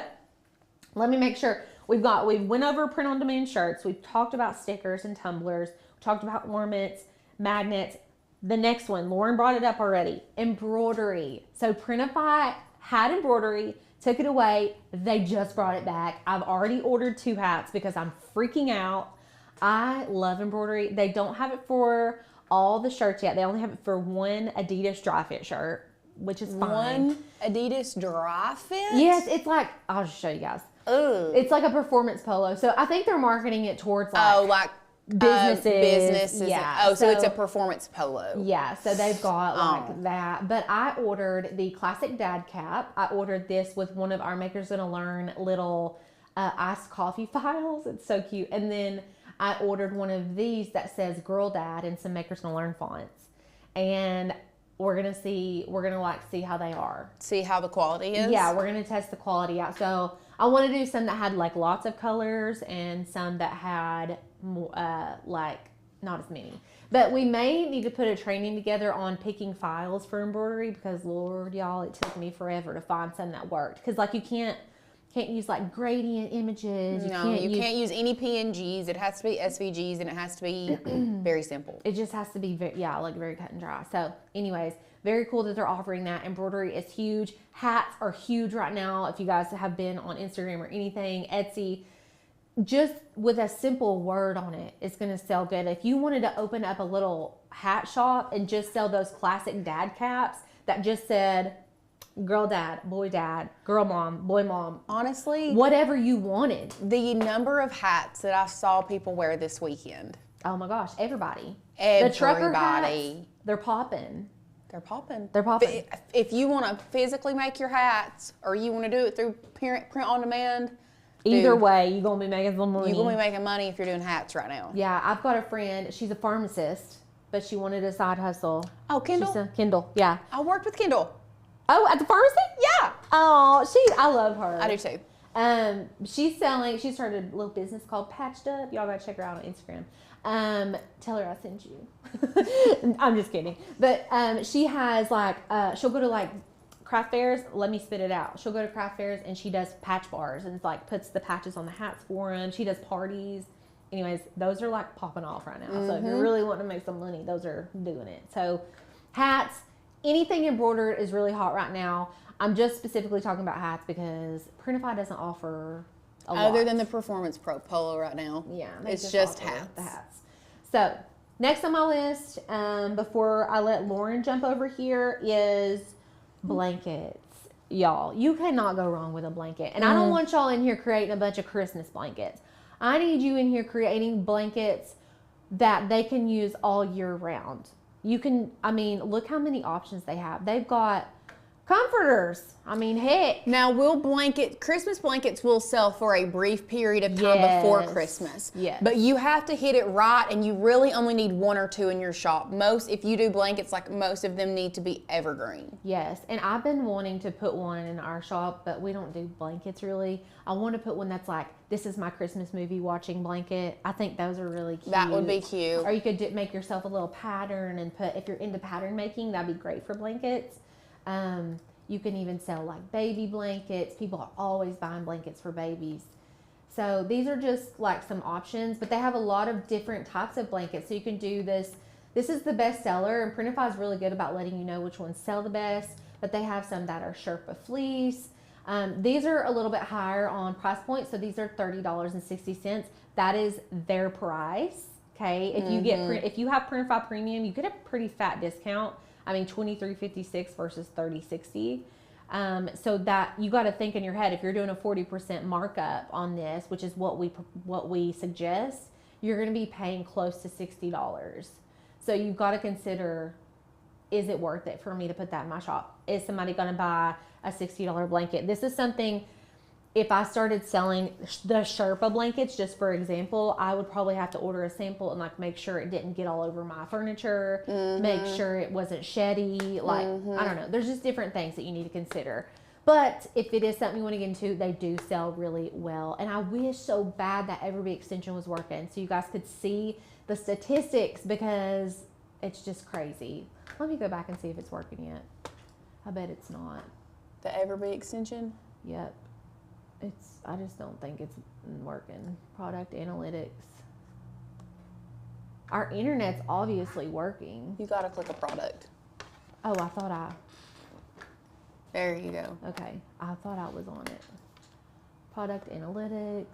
let me make sure we went over print on demand shirts. We've talked about stickers and tumblers. We talked about ornaments, magnets. The next one, Lauren brought it up already, embroidery. So Printify had embroidery, took it away. They just brought it back. I've already ordered 2 hats because I'm freaking out. I love embroidery. They don't have it for all the shirts yet. They only have it for one Adidas dry fit shirt, which is fine. One Adidas dry fit? Yes, it's like, I'll just show you guys. Ooh. It's like a performance polo. So I think they're marketing it towards like businesses. Yeah. So it's a performance polo. Yeah. So they've got like that. But I ordered the classic dad cap. I ordered this with one of our Maker's Gonna Learn little iced coffee files. It's so cute. And then I ordered one of these that says Girl Dad and some Maker's Gonna Learn fonts. And we're gonna see how they are. See how the quality is? Yeah, we're gonna test the quality out. So I want to do some that had like lots of colors and some that had like not as many. But we may need to put a training together on picking files for embroidery, because Lord, y'all, it took me forever to find some that worked. Because like you can't use like gradient images. You can't use any PNGs. It has to be SVGs, and it has to be very simple. It just has to be very cut and dry. So anyways, very cool that they're offering that. Embroidery is huge. Hats are huge right now. If you guys have been on Instagram or anything, Etsy, just with a simple word on it, it's going to sell good. If you wanted to open up a little hat shop and just sell those classic dad caps that just said girl dad, girl mom, boy mom. Honestly, Whatever you wanted. the number of hats that I saw people wear this weekend. Oh my gosh, everybody. Everybody. The trucker hats, they're popping. They're popping. They're popping. If you want to physically make your hats or you want to do it through print on demand, Either way, you're going to be making some money. You're going to be making money if you're doing hats right now. Yeah, I've got a friend. She's a pharmacist, but she wanted a side hustle. Oh, Kendall? She's a Kendall, yeah. I worked with Kendall. Oh, at the pharmacy? Yeah. Oh, I love her. I do too. She started a little business called Patched Up. Y'all gotta check her out on Instagram. Tell her I sent you. I'm just kidding. But she has she'll go to craft fairs. Let me spit it out. She'll go to craft fairs and she does patch bars and puts the patches on the hats for them. She does parties. Anyways, those are popping off right now. Mm-hmm. So if you really want to make some money, those are doing it. So hats, anything embroidered is really hot right now. I'm just specifically talking about hats because Printify doesn't offer a lot. Other than the Performance Pro Polo right now. Yeah. It's just hats. The hats. So next on my list, before I let Lauren jump over here, is blankets. Y'all, you cannot go wrong with a blanket. And I don't want y'all in here creating a bunch of Christmas blankets. I need you in here creating blankets that they can use all year round. Look how many options they have. They've got comforters. Heck. Now, Christmas blankets will sell for a brief period of time before Christmas. Yes. But you have to hit it right, and you really only need one or two in your shop. If you do blankets, most of them need to be evergreen. Yes, and I've been wanting to put one in our shop, but we don't do blankets really. I want to put one that's this is my Christmas movie watching blanket. I think those are really cute. That would be cute. Or you could make yourself a little pattern and if you're into pattern making, that'd be great for blankets. You can even sell baby blankets. People are always buying blankets for babies. So these are just some options, but they have a lot of different types of blankets. So you can do this. This is the best seller, and Printify is really good about letting you know which ones sell the best, but they have some that are Sherpa fleece. These are a little bit higher on price point. So these are $30.60. That is their price. Okay. If you have Printify Premium, you get a pretty fat discount. $23.56 versus $30.60. So that you got to think in your head, if you're doing a 40% markup on this, which is what we suggest, you're going to be paying close to $60. So you've got to consider, is it worth it for me to put that in my shop? Is somebody going to buy a $60 blanket? This is something, if I started selling the Sherpa blankets, just for example, I would probably have to order a sample and make sure it didn't get all over my furniture, make sure it wasn't sheddy. I don't know. There's just different things that you need to consider. But if it is something you want to get into, they do sell really well. And I wish so bad that Everbee extension was working so you guys could see the statistics because it's just crazy. Let me go back and see if it's working yet. I bet it's not. The Everbee extension? Yep. I just don't think it's working. Product analytics. Our internet's obviously working. You gotta click a product. Oh, I thought There you go. okay. I thought I was on it. Product analytics.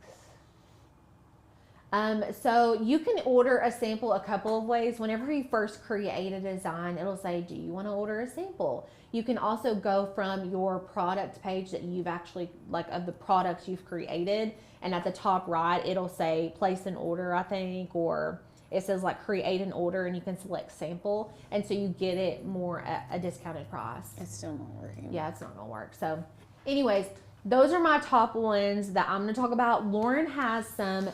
So you can order a sample a couple of ways. Whenever you first create a design, it'll say, do you want to order a sample? You can also go from your product page that you've actually, of the products you've created, and at the top right, it'll say place an order, I think, or it says create an order, and you can select sample, and so you get it more at a discounted price. It's still not working. Yeah, it's not gonna work. So anyways, those are my top ones that I'm gonna talk about. Lauren has some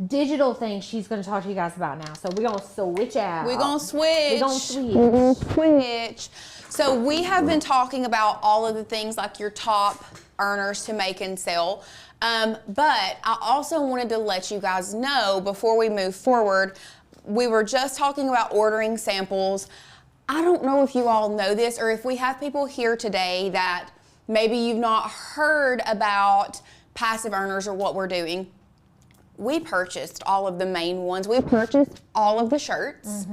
digital things she's going to talk to you guys about now. So we're going to switch out. We're going to switch. So we have been talking about all of the things your top earners to make and sell. But I also wanted to let you guys know before we move forward, we were just talking about ordering samples. I don't know if you all know this or if we have people here today that maybe you've not heard about passive earners or what we're doing. We purchased all of the main ones. We purchased all of the shirts.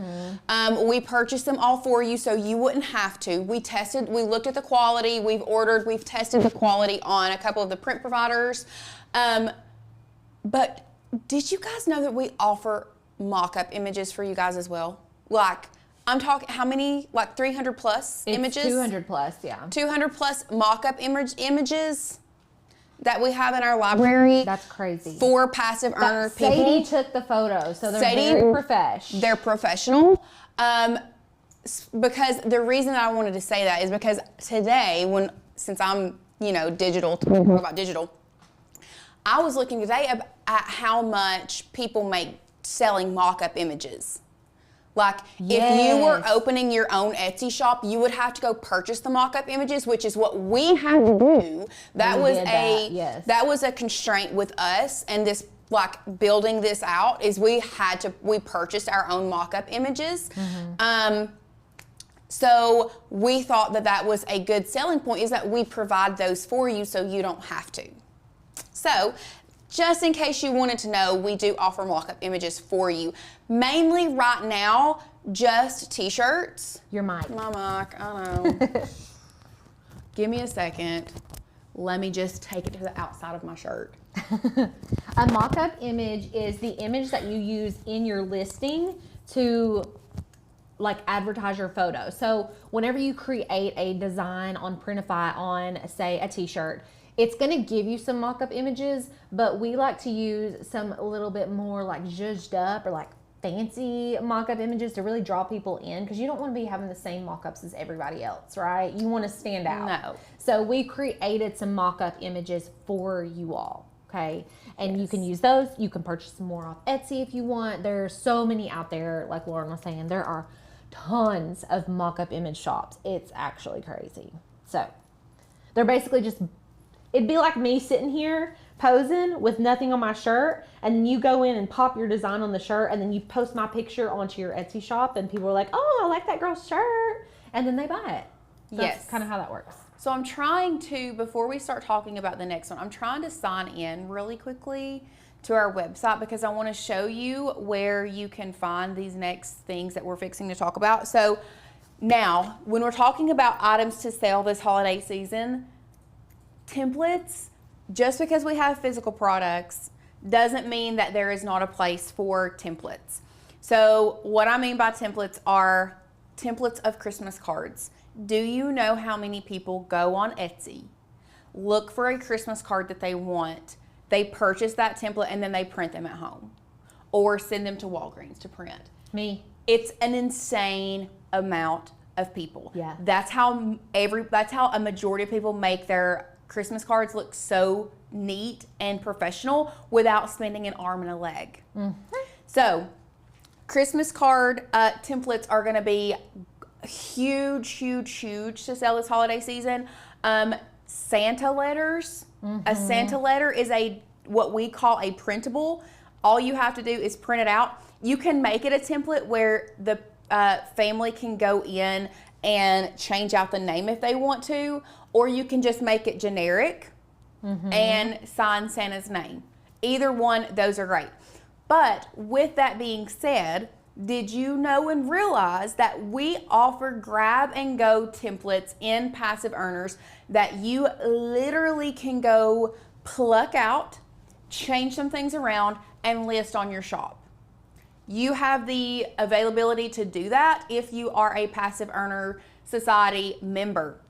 We purchased them all for you so you wouldn't have to. We looked at the quality, we've tested the quality on a couple of the print providers. But did you guys know that we offer mock-up images for you guys as well? I'm talking, how many, like 300 plus It's images? 200 plus, yeah. 200 plus mock-up images that we have in our library. That's crazy. For passive earner people. Sadie took the photo, so they're very professional. They're professional. Because the reason I wanted to say that is because today, since I'm, digital, talking about digital, I was looking today at how much people make selling mock-up images. Like, if you were opening your own Etsy shop, you would have to go purchase the mock-up images, which is what we had to do. That was a constraint with us, and this, like, building this out is we purchased our own mock-up images. So we thought that was a good selling point, is that we provide those for you so you don't have to. So, just in case you wanted to know, we do offer mock-up images for you. Mainly right now, just T-shirts. Your mic. My mic, I know. Give me a second. Let me just take it to the outside of my shirt. A mock-up image is the image that you use in your listing to like advertise your photo. So whenever you create a design on Printify on, say, a T-shirt, it's going to give you some mock-up images, but we like to use some a little bit more like zhuzhed up or like fancy mock-up images to really draw people in, because you don't want to be having the same mock-ups as everybody else, right? You want to stand out. No. So we created some mock-up images for you all, okay? And you can use those. You can purchase some more off Etsy if you want. There's so many out there, like Lauren was saying. There are tons of mock-up image shops. It's actually crazy. So they're basically just, it'd be like me sitting here posing with nothing on my shirt, and then you go in and pop your design on the shirt, and then you post my picture onto your Etsy shop, and people are like, oh, I like that girl's shirt, and then they buy it. So that's kind of how that works. So I'm trying to, before we start talking about the next one, I'm trying to sign in really quickly to our website, because I want to show you where you can find these next things that we're fixing to talk about. So now, when we're talking about items to sell this holiday season, templates, just because we have physical products doesn't mean that there is not a place for templates. So what I mean by templates are templates of Christmas cards. Do you know how many people go on Etsy, look for a Christmas card that they want, they purchase that template, and then they print them at home or send them to Walgreens to print? Me. It's an insane amount of people. Yeah. That's how a majority of people make their Christmas cards look so neat and professional without spending an arm and a leg. So Christmas card templates are going to be huge, huge, huge to sell this holiday season. Santa letters. A Santa letter is what we call a printable. All you have to do is print it out. You can make it a template where the family can go in and change out the name if they want to, or you can just make it generic and sign Santa's name. Either one, those are great. But with that being said, did you know and realize that we offer grab and go templates in Passive Earners that you literally can go pluck out, change some things around, and list on your shop? You have the availability to do that if you are a Passive Earner Society member.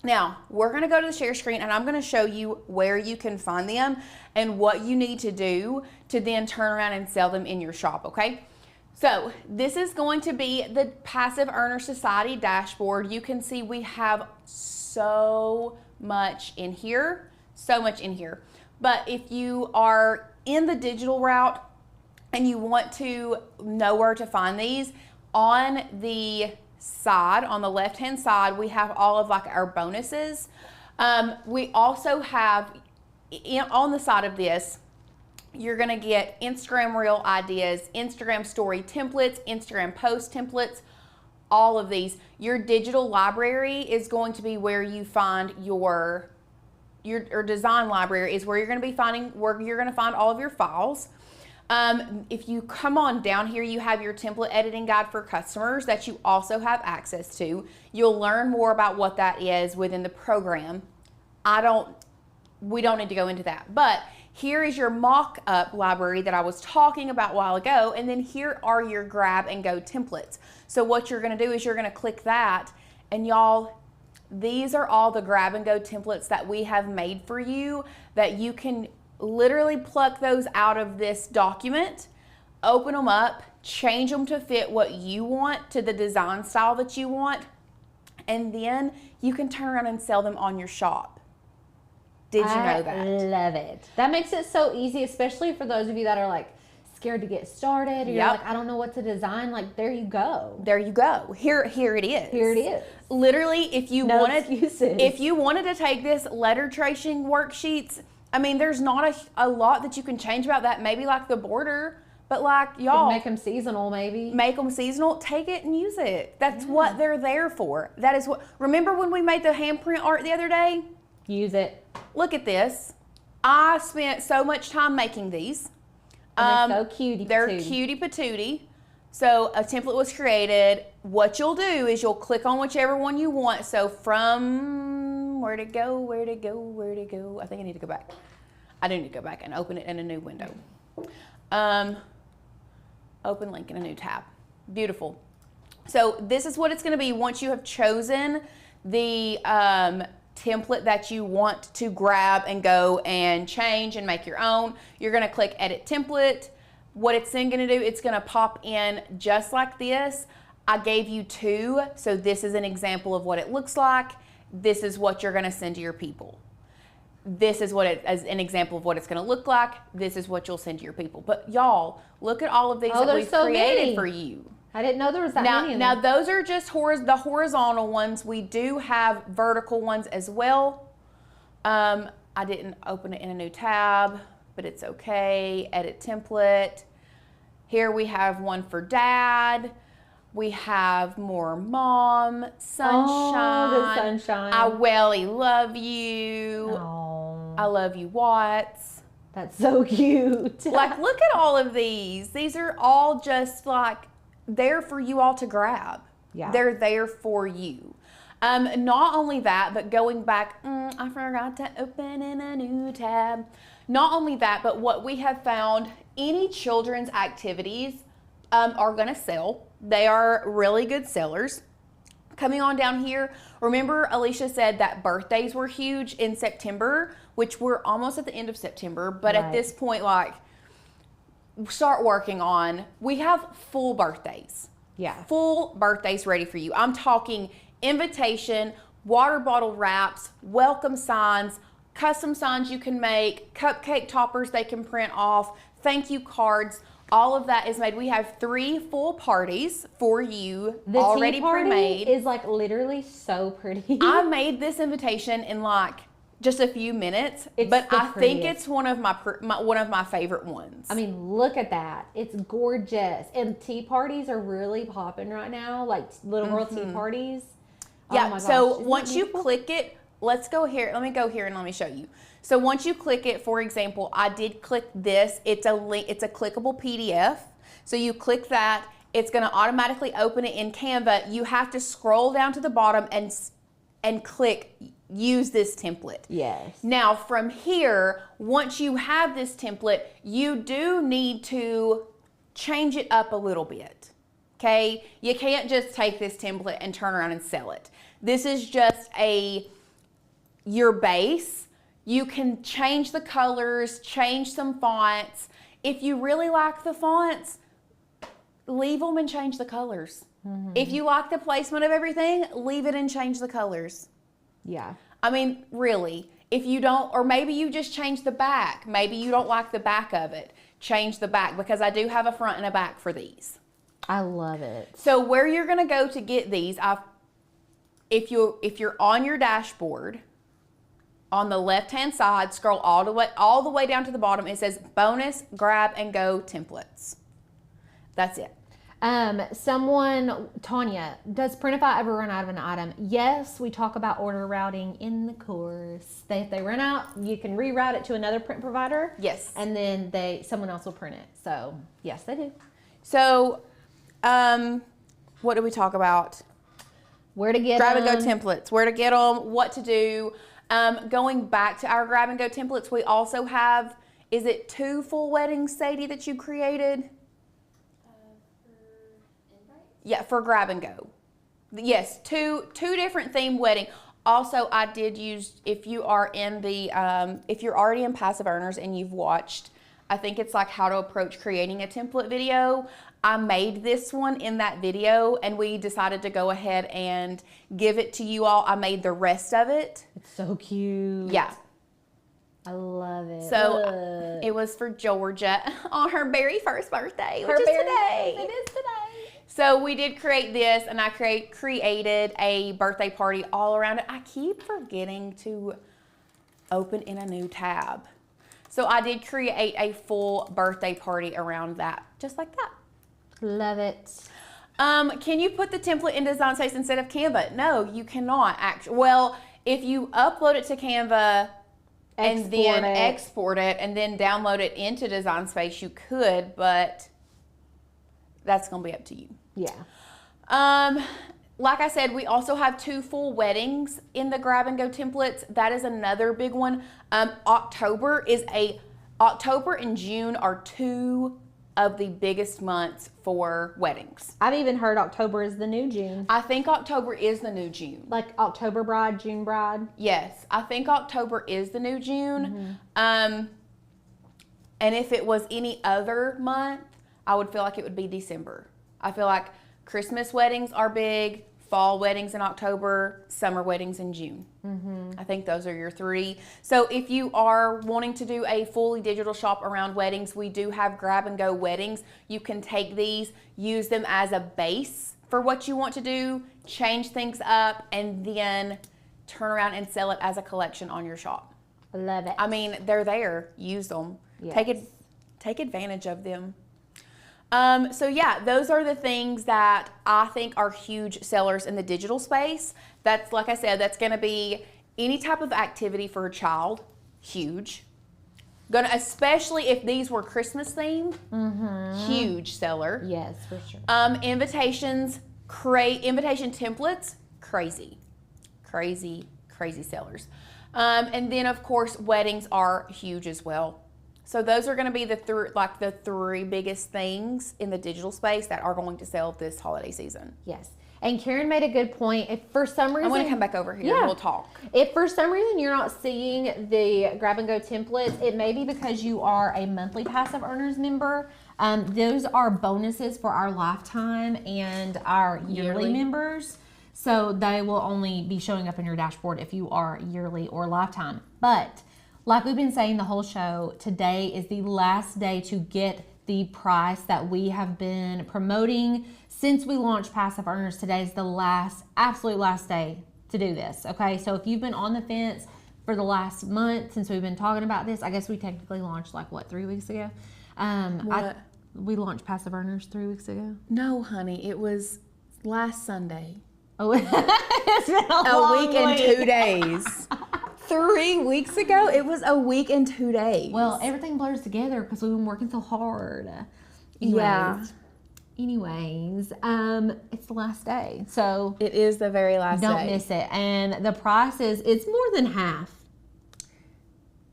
Now, we're going to go to the share screen, and I'm going to show you where you can find them and what you need to do to then turn around and sell them in your shop, okay? So this is going to be the Passive Earner Society dashboard. You can see we have so much in here, But if you are in the digital route and you want to know where to find these, on the side, on the left-hand side, we have all of like our bonuses. We also have, on the side of this, you're gonna get Instagram Reel ideas, Instagram Story templates, Instagram Post templates, all of these. Your digital library is going to be where you find your design library is where you're gonna be finding, where you're gonna find all of your files. If you come on down here, you have your template editing guide for customers that you also have access to. You'll learn more about what that is within the program. We don't need to go into that. But Here is your mock-up library that I was talking about a while ago, and then here are your grab and go templates. So what you're gonna do is you're gonna click that, and y'all, these are all the grab and go templates that we have made for you that you can literally pluck those out of this document, open them up, change them to fit what you want, to the design style that you want, and then you can turn around and sell them on your shop. Did you know that? I love it. That makes it so easy, especially for those of you that are like scared to get started, or you're like, I don't know what to design. Like, there you go. There you go. Here it is. Here it is. Literally, if you No wanted, excuses. if you wanted to take this letter tracing worksheets, I mean, there's not a lot that you can change about that. Maybe like the border, but like y'all make them seasonal, maybe. Make them seasonal. Take it and use it. That's what they're there for. That is what. Remember when we made the handprint art the other day? Use it. Look at this. I spent so much time making these. And they're so cutie patootie. They're cutie patootie. So a template was created. What you'll do is you'll click on whichever one you want. So from where to go. I think I need to go back. I do need to go back and open it in a new window. Open link in a new tab. Beautiful. So this is what it's going to be once you have chosen the template that you want to grab and go and change and make your own. You're going to click edit template. What it's then going to do, it's going to pop in just like this. I gave you two, so this is an example of what it looks like. This is what you're going to send to your people. This is what it, as an example of what it's going to look like. This is what you'll send to your people. But y'all, look at all of these that we've created for you. I didn't know there was that many. Now those are just the horizontal ones. We do have vertical ones as well. I didn't open it in a new tab, but it's okay. Edit template. Here we have one for dad. We have more mom, sunshine. Oh, the sunshine. I welly love you. Oh. I love you, Watts. That's so cute. Like, look at all of these. These are all just like there for you all to grab. Yeah. They're there for you. Not only that, but going back, I forgot to open in a new tab. Not only that, but what we have found, any children's activities are going to sell. They are really good sellers. Coming on down here, remember Alicia said that birthdays were huge in September, which we're almost at the end of September, but at this point, like, start working on, we have full birthdays. Yeah. Full birthdays ready for you. I'm talking invitation, water bottle wraps, welcome signs, custom signs you can make, cupcake toppers they can print off, thank you cards. All of that is made. We have 3 full parties for you already pre-made. Is like literally so pretty. I made this invitation in like just a few minutes, It's but the I think prettiest. it's one of my favorite ones. I mean, look at that. It's gorgeous. And tea parties are really popping right now, like little girl tea parties. Yeah, Oh my gosh, so isn't once that you beautiful? click it, let's go here. Let me go here and let me show you. So once you click it, for example, I did click this. It's a link, it's a clickable PDF. So you click that, it's gonna automatically open it in Canva. You have to scroll down to the bottom and click use this template. Yes. Now from here, once you have this template, you do need to change it up a little bit. Okay? You can't just take this template and turn around and sell it. This is just your base. You can change the colors, change some fonts. If you really like the fonts, leave them and change the colors. Mm-hmm. If you like the placement of everything, leave it and change the colors. Yeah. I mean, really, if you don't, or maybe you just change the back. Maybe you don't like the back of it. Change the back, because I do have a front and a back for these. I love it. So where you're gonna go to get these, if you're on your dashboard, on the left-hand side, scroll all the way down to the bottom. It says bonus grab and go templates. That's it. Tanya, does Printify ever run out of an item? Yes, we talk about order routing in the course. If they run out, you can reroute it to another print provider. Yes. And then someone else will print it. So yes, they do. So, what did we talk about? Where to get grab and go templates, where to get them, what to do. Going back to our grab and go templates, we also have is it 2 full weddings, Sadie, that you created? Yeah, for grab and go. Yes, two different themed wedding. Also, I did use, if you are in the, if you're already in Passive Earners and you've watched, I think it's like how to approach creating a template video. I made this one in that video and we decided to go ahead and give it to you all. I made the rest of it. It's so cute. Yeah. I love it. So it was for Georgia on her very first birthday, which is today. It is today. So we did create this, and I created a birthday party all around it. I keep forgetting to open in a new tab. So I did create a full birthday party around that, just like that. Love it. Can you put the template in Design Space instead of Canva? No, you cannot actually. Well, if you upload it to Canva and then export it and then download it into Design Space, you could, but that's going to be up to you. Yeah. Like I said, we also have 2 full weddings in the grab and go templates. That is another big one. October and June are 2 of the biggest months for weddings. I've even heard October is the new June. I think October is the new June. Like October bride, June bride? Yes, I think October is the new June. And if it was any other month, I would feel like it would be December. I feel like Christmas weddings are big, fall weddings in October, summer weddings in June. I think those are your 3. So if you are wanting to do a fully digital shop around weddings, we do have grab and go weddings. You can take these, use them as a base for what you want to do, change things up, and then turn around and sell it as a collection on your shop. I love it. I mean, they're there. Use them. Yes. Take advantage of them. So yeah, those are the things that I think are huge sellers in the digital space. That's, like I said, that's going to be any type of activity for a child. Huge. Especially if these were Christmas themed. Huge seller. Yes, for sure. Invitations, invitation templates, crazy sellers. And then of course, weddings are huge as well. So those are going to be the 3 biggest things in the digital space that are going to sell this holiday season. Yes. And Karen made a good point. If for some reason... I'm going to come back over here and we'll talk. If for some reason you're not seeing the grab and go templates, it may be because you are a monthly Passive Earners member. Those are bonuses for our lifetime and our yearly members. So they will only be showing up in your dashboard if you are yearly or lifetime. But like we've been saying the whole show, today is the last day to get the price that we have been promoting since we launched Passive Earners. Today is the absolute last day to do this, okay? So if you've been on the fence for the last month since we've been talking about this, I guess we technically launched 3 weeks ago? We launched Passive Earners 3 weeks ago. No, honey, it was last Sunday. Oh, it's been a week and 2 days. 3 weeks ago, it was a week and 2 days. Well, everything blurs together because we've been working so hard. Anyways, it's the last day. So it is the very last day. Don't miss it. And the price it's more than half.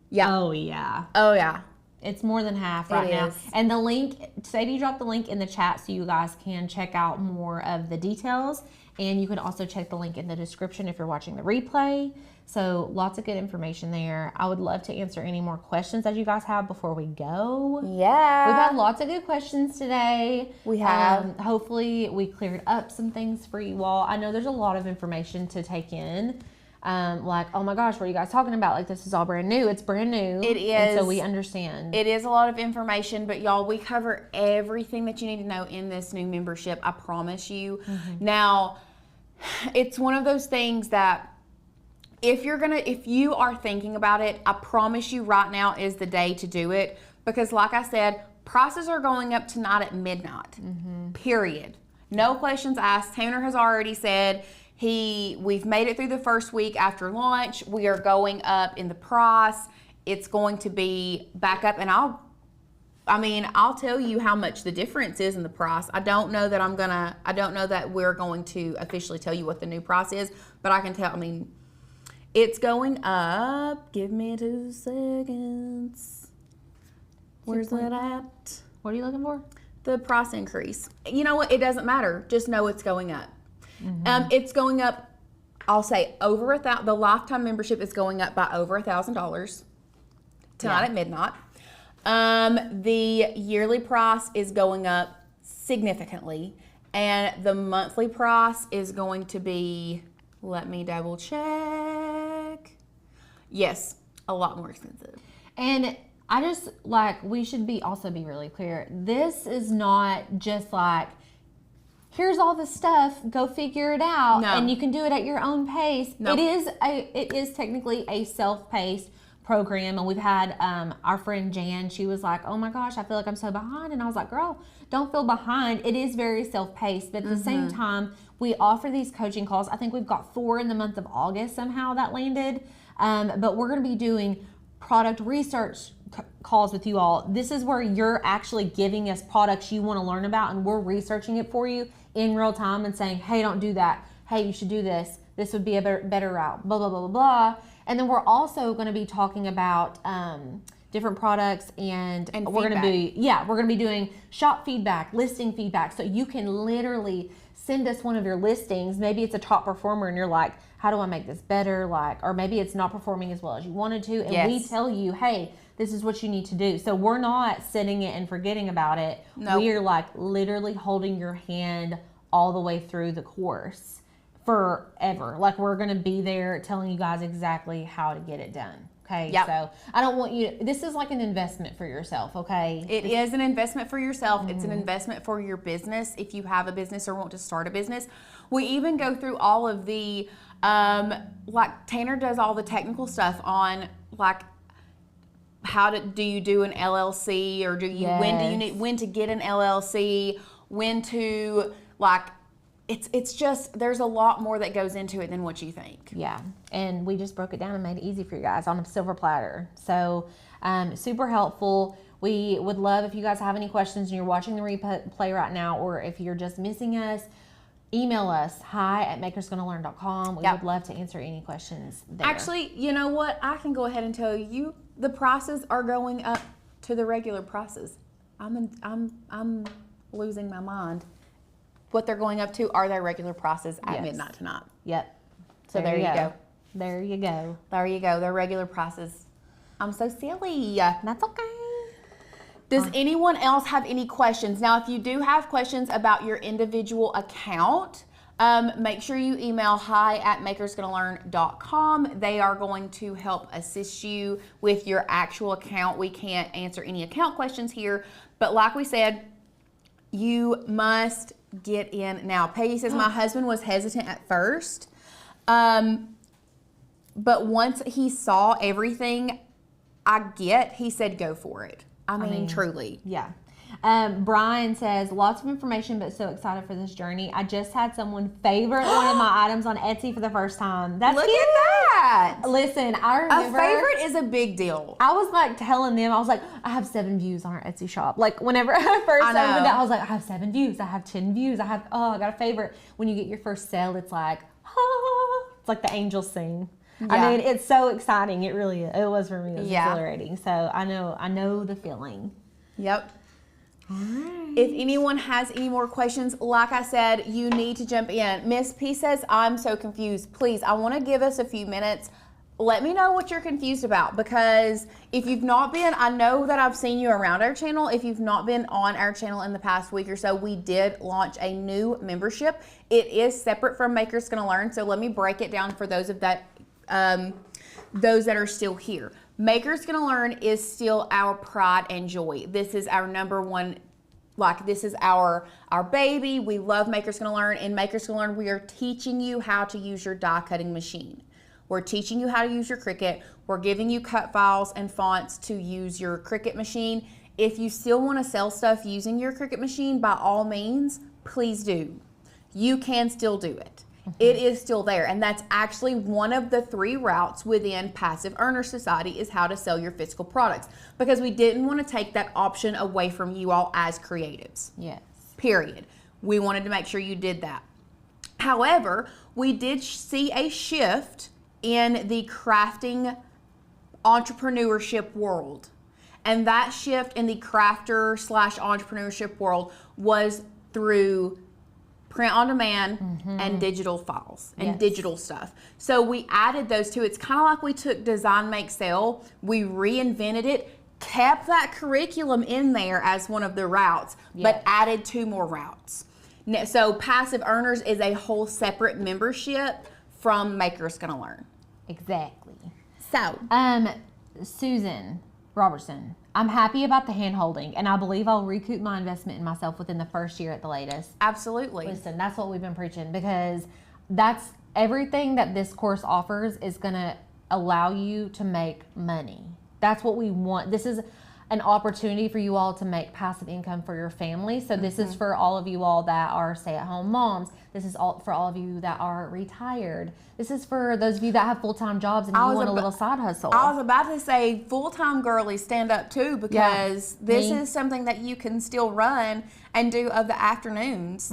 Yeah. Oh, yeah. Oh, yeah. It's more than half right now. And the link, Sadie dropped the link in the chat so you guys can check out more of the details. And you can also check the link in the description if you're watching the replay. So lots of good information there. I would love to answer any more questions that you guys have before we go. Yeah. We've had lots of good questions today. We have. Hopefully we cleared up some things for you all. I know there's a lot of information to take in. Oh my gosh, what are you guys talking about? This is all brand new. It's brand new. It is. And so we understand. It is a lot of information, but y'all, we cover everything that you need to know in this new membership. I promise you. Now, it's one of those things that if you are thinking about it, I promise you right now is the day to do it, because like I said, prices are going up tonight at midnight, period. No questions asked. Tanner has already said we've made it through the first week after launch. We are going up in the price. It's going to be back up, and I'll tell you how much the difference is in the price. I don't know that we're going to officially tell you what the new price is, but I can tell, it's going up. Give me 2 seconds. Where's that at? What are you looking for? The price increase. You know what? It doesn't matter. Just know it's going up. It's going up. I'll say over the lifetime membership is going up by over $1,000 tonight at midnight. The yearly price is going up significantly, and the monthly price is going to be, let me double check. Yes, a lot more expensive. And I just we should also be really clear. This is not just here's all the stuff, go figure it out, and you can do it at your own pace. It is technically a self-paced program, and we've had our friend Jan, she was like, oh my gosh, I feel like I'm so behind, and I was like, girl, don't feel behind. It is very self-paced, but at the same time, we offer these coaching calls. I think we've got 4 in the month of August somehow that landed, but we're going to be doing product research calls with you all. This is where you're actually giving us products you want to learn about, and we're researching it for you in real time and saying, hey, don't do that. Hey, you should do this. This would be a better route, blah, blah, blah, blah, blah. And then we're also going to be talking about different products and we're going to be doing shop feedback, listing feedback. So you can literally send us one of your listings. Maybe it's a top performer and you're like, how do I make this better? Or maybe it's not performing as well as you wanted to. And we tell you, hey, this is what you need to do. So we're not sitting it and forgetting about it. Nope. We are literally holding your hand all the way through the course forever. We're going to be there telling you guys exactly how to get it done. Okay. Yep. So I don't want you this is like an investment for yourself. Okay. It is an investment for yourself. It's an investment for your business. If you have a business or want to start a business, we even go through all of the, Tanner does all the technical stuff on do you do an LLC, or when to get an LLC, when to it's just, there's a lot more that goes into it than what you think. Yeah. And we just broke it down and made it easy for you guys on a silver platter. So super helpful. We would love if you guys have any questions and you're watching the replay right now, or if you're just missing us, email us hi@makersgonnalearn.com. We would love to answer any questions there. Actually, you know what? I can go ahead and tell you the prices are going up to the regular prices. I'm losing my mind. What they're going up to are their regular prices at midnight tonight. Yep. So there you go. There you go. There you go. Their regular prices. I'm so silly. That's okay. Does anyone else have any questions? Now, if you do have questions about your individual account, make sure you email hi@makersgonnalearn.com. They are going to help assist you with your actual account. We can't answer any account questions here, but like we said, you must get in now. Peggy says, my husband was hesitant at first, but once he saw everything he said go for it. I mean, truly. Yeah. Brian says, lots of information, but so excited for this journey. I just had someone favorite one of my items on Etsy for the first time. That's Look cute. at that. Listen, I remember. A favorite is a big deal. I was telling them, I was like, I have 7 views on our Etsy shop. Whenever I first opened it, I was like, I have 7 views. I have 10 views. I got a favorite. When you get your first sale, it's it's like the angels sing. Yeah. I mean, it's so exciting. It really is. It was for me. It was exhilarating. So I know the feeling. Yep. All right. If anyone has any more questions, like I said, you need to jump in. Miss P says, I'm so confused. Please, I want to give us a few minutes. Let me know what you're confused about, because if you've not been, I know that I've seen you around our channel. If you've not been on our channel in the past week or so, we did launch a new membership. It is separate from Makers Gonna Learn. So let me break it down for those that are still here. Makers Gonna Learn is still our pride and joy. This is our number one, this is our baby. We love Makers Gonna Learn. In Makers Gonna Learn, we are teaching you how to use your die cutting machine. We're teaching you how to use your Cricut. We're giving you cut files and fonts to use your Cricut machine. If you still want to sell stuff using your Cricut machine, by all means, please do. You can still do it. It is still there, and that's actually one of the 3 routes within Passive Earner Society is how to sell your physical products, because we didn't want to take that option away from you all as creatives. Yes. Period. We wanted to make sure you did that. However, we did see a shift in the crafting entrepreneurship world. And that shift in the crafter / entrepreneurship world was through print on demand and digital files and digital stuff. So we added those two. It's kind of like we took Design Make Sell, we reinvented it, kept that curriculum in there as one of the routes, but added 2 more routes. So Passive Earners is a whole separate membership from Makers Gonna Learn. Exactly. So, Susan Robertson, I'm happy about the hand holding, and I believe I'll recoup my investment in myself within the first year at the latest. absolutely. Listen, that's what we've been preaching, because that's everything that this course offers is going to allow you to make money. That's what we want. This is an opportunity for you all to make passive income for your family. So this is for all of you all that are stay-at-home moms. This is all for all of you that are retired. This is for those of you that have full-time jobs and you want a little side hustle. I was about to say, full-time girlies, stand up too, because this is something that you can still run and do of the afternoons.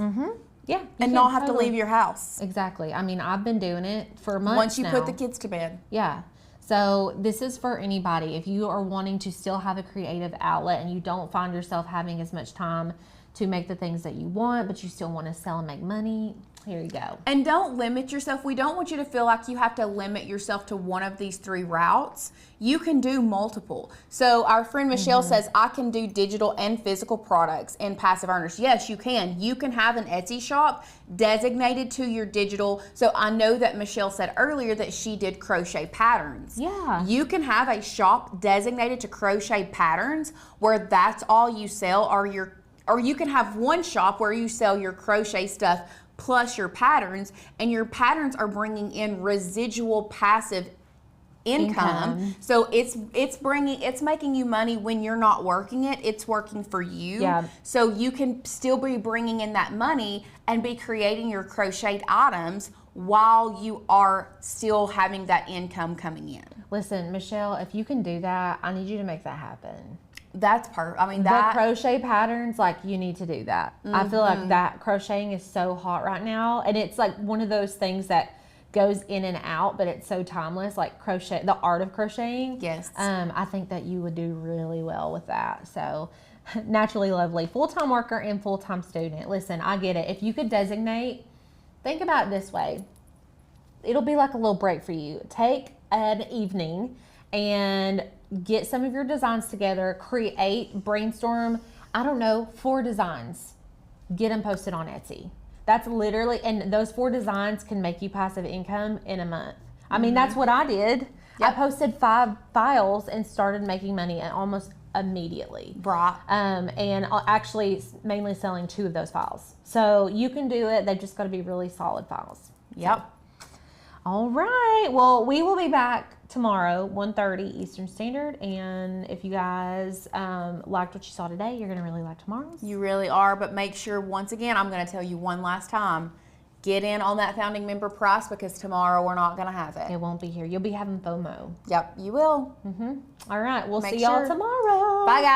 Yeah. And not have to leave your house. Exactly. I mean, I've been doing it for months Once you now. put the kids to bed. Yeah. So this is for anybody. If you are wanting to still have a creative outlet and you don't find yourself having as much time to make the things that you want, but you still want to sell and make money, here you go. And don't limit yourself. We don't want you to feel like you have to limit yourself to one of these 3 routes. You can do multiple. So our friend Michelle says, I can do digital and physical products in Passive Earners. Yes, you can. You can have an Etsy shop designated to your digital. So I know that Michelle said earlier that she did crochet patterns. Yeah. You can have a shop designated to crochet patterns where that's all you sell, or you can have one shop where you sell your crochet stuff plus your patterns, and your patterns are bringing in residual passive income. So it's making you money when you're not working it. It's working for you. Yeah. So you can still be bringing in that money and be creating your crocheted items while you are still having that income coming in. Listen, Michelle, if you can do that, I need you to make that happen. That's perfect. I mean, The crochet patterns, like, you need to do that. I feel like that crocheting is so hot right now, and it's like one of those things that goes in and out, but it's so timeless, like crochet, the art of crocheting. Yes. I think that you would do really well with that. So Naturally Lovely, full-time worker and full-time student. Listen, I get it. If you could designate, think about it this way. It'll be like a little break for you. Take an evening and get some of your designs together, brainstorm, 4 designs. Get them posted on Etsy. That's literally, and those 4 designs can make you passive income in a month. I mean, that's what I did. Yep. I posted 5 files and started making money almost immediately. Right. And actually mainly selling 2 of those files. So you can do it. They've just got to be really solid files. Yep. So. All right. Well, we will be back tomorrow, 1:30 Eastern Standard. And if you guys liked what you saw today, you're going to really like tomorrow's. You really are. But make sure, once again, I'm going to tell you one last time, get in on that founding member price, because tomorrow we're not going to have it. It won't be here. You'll be having FOMO. Yep, you will. All right. We'll see y'all tomorrow. Bye, guys.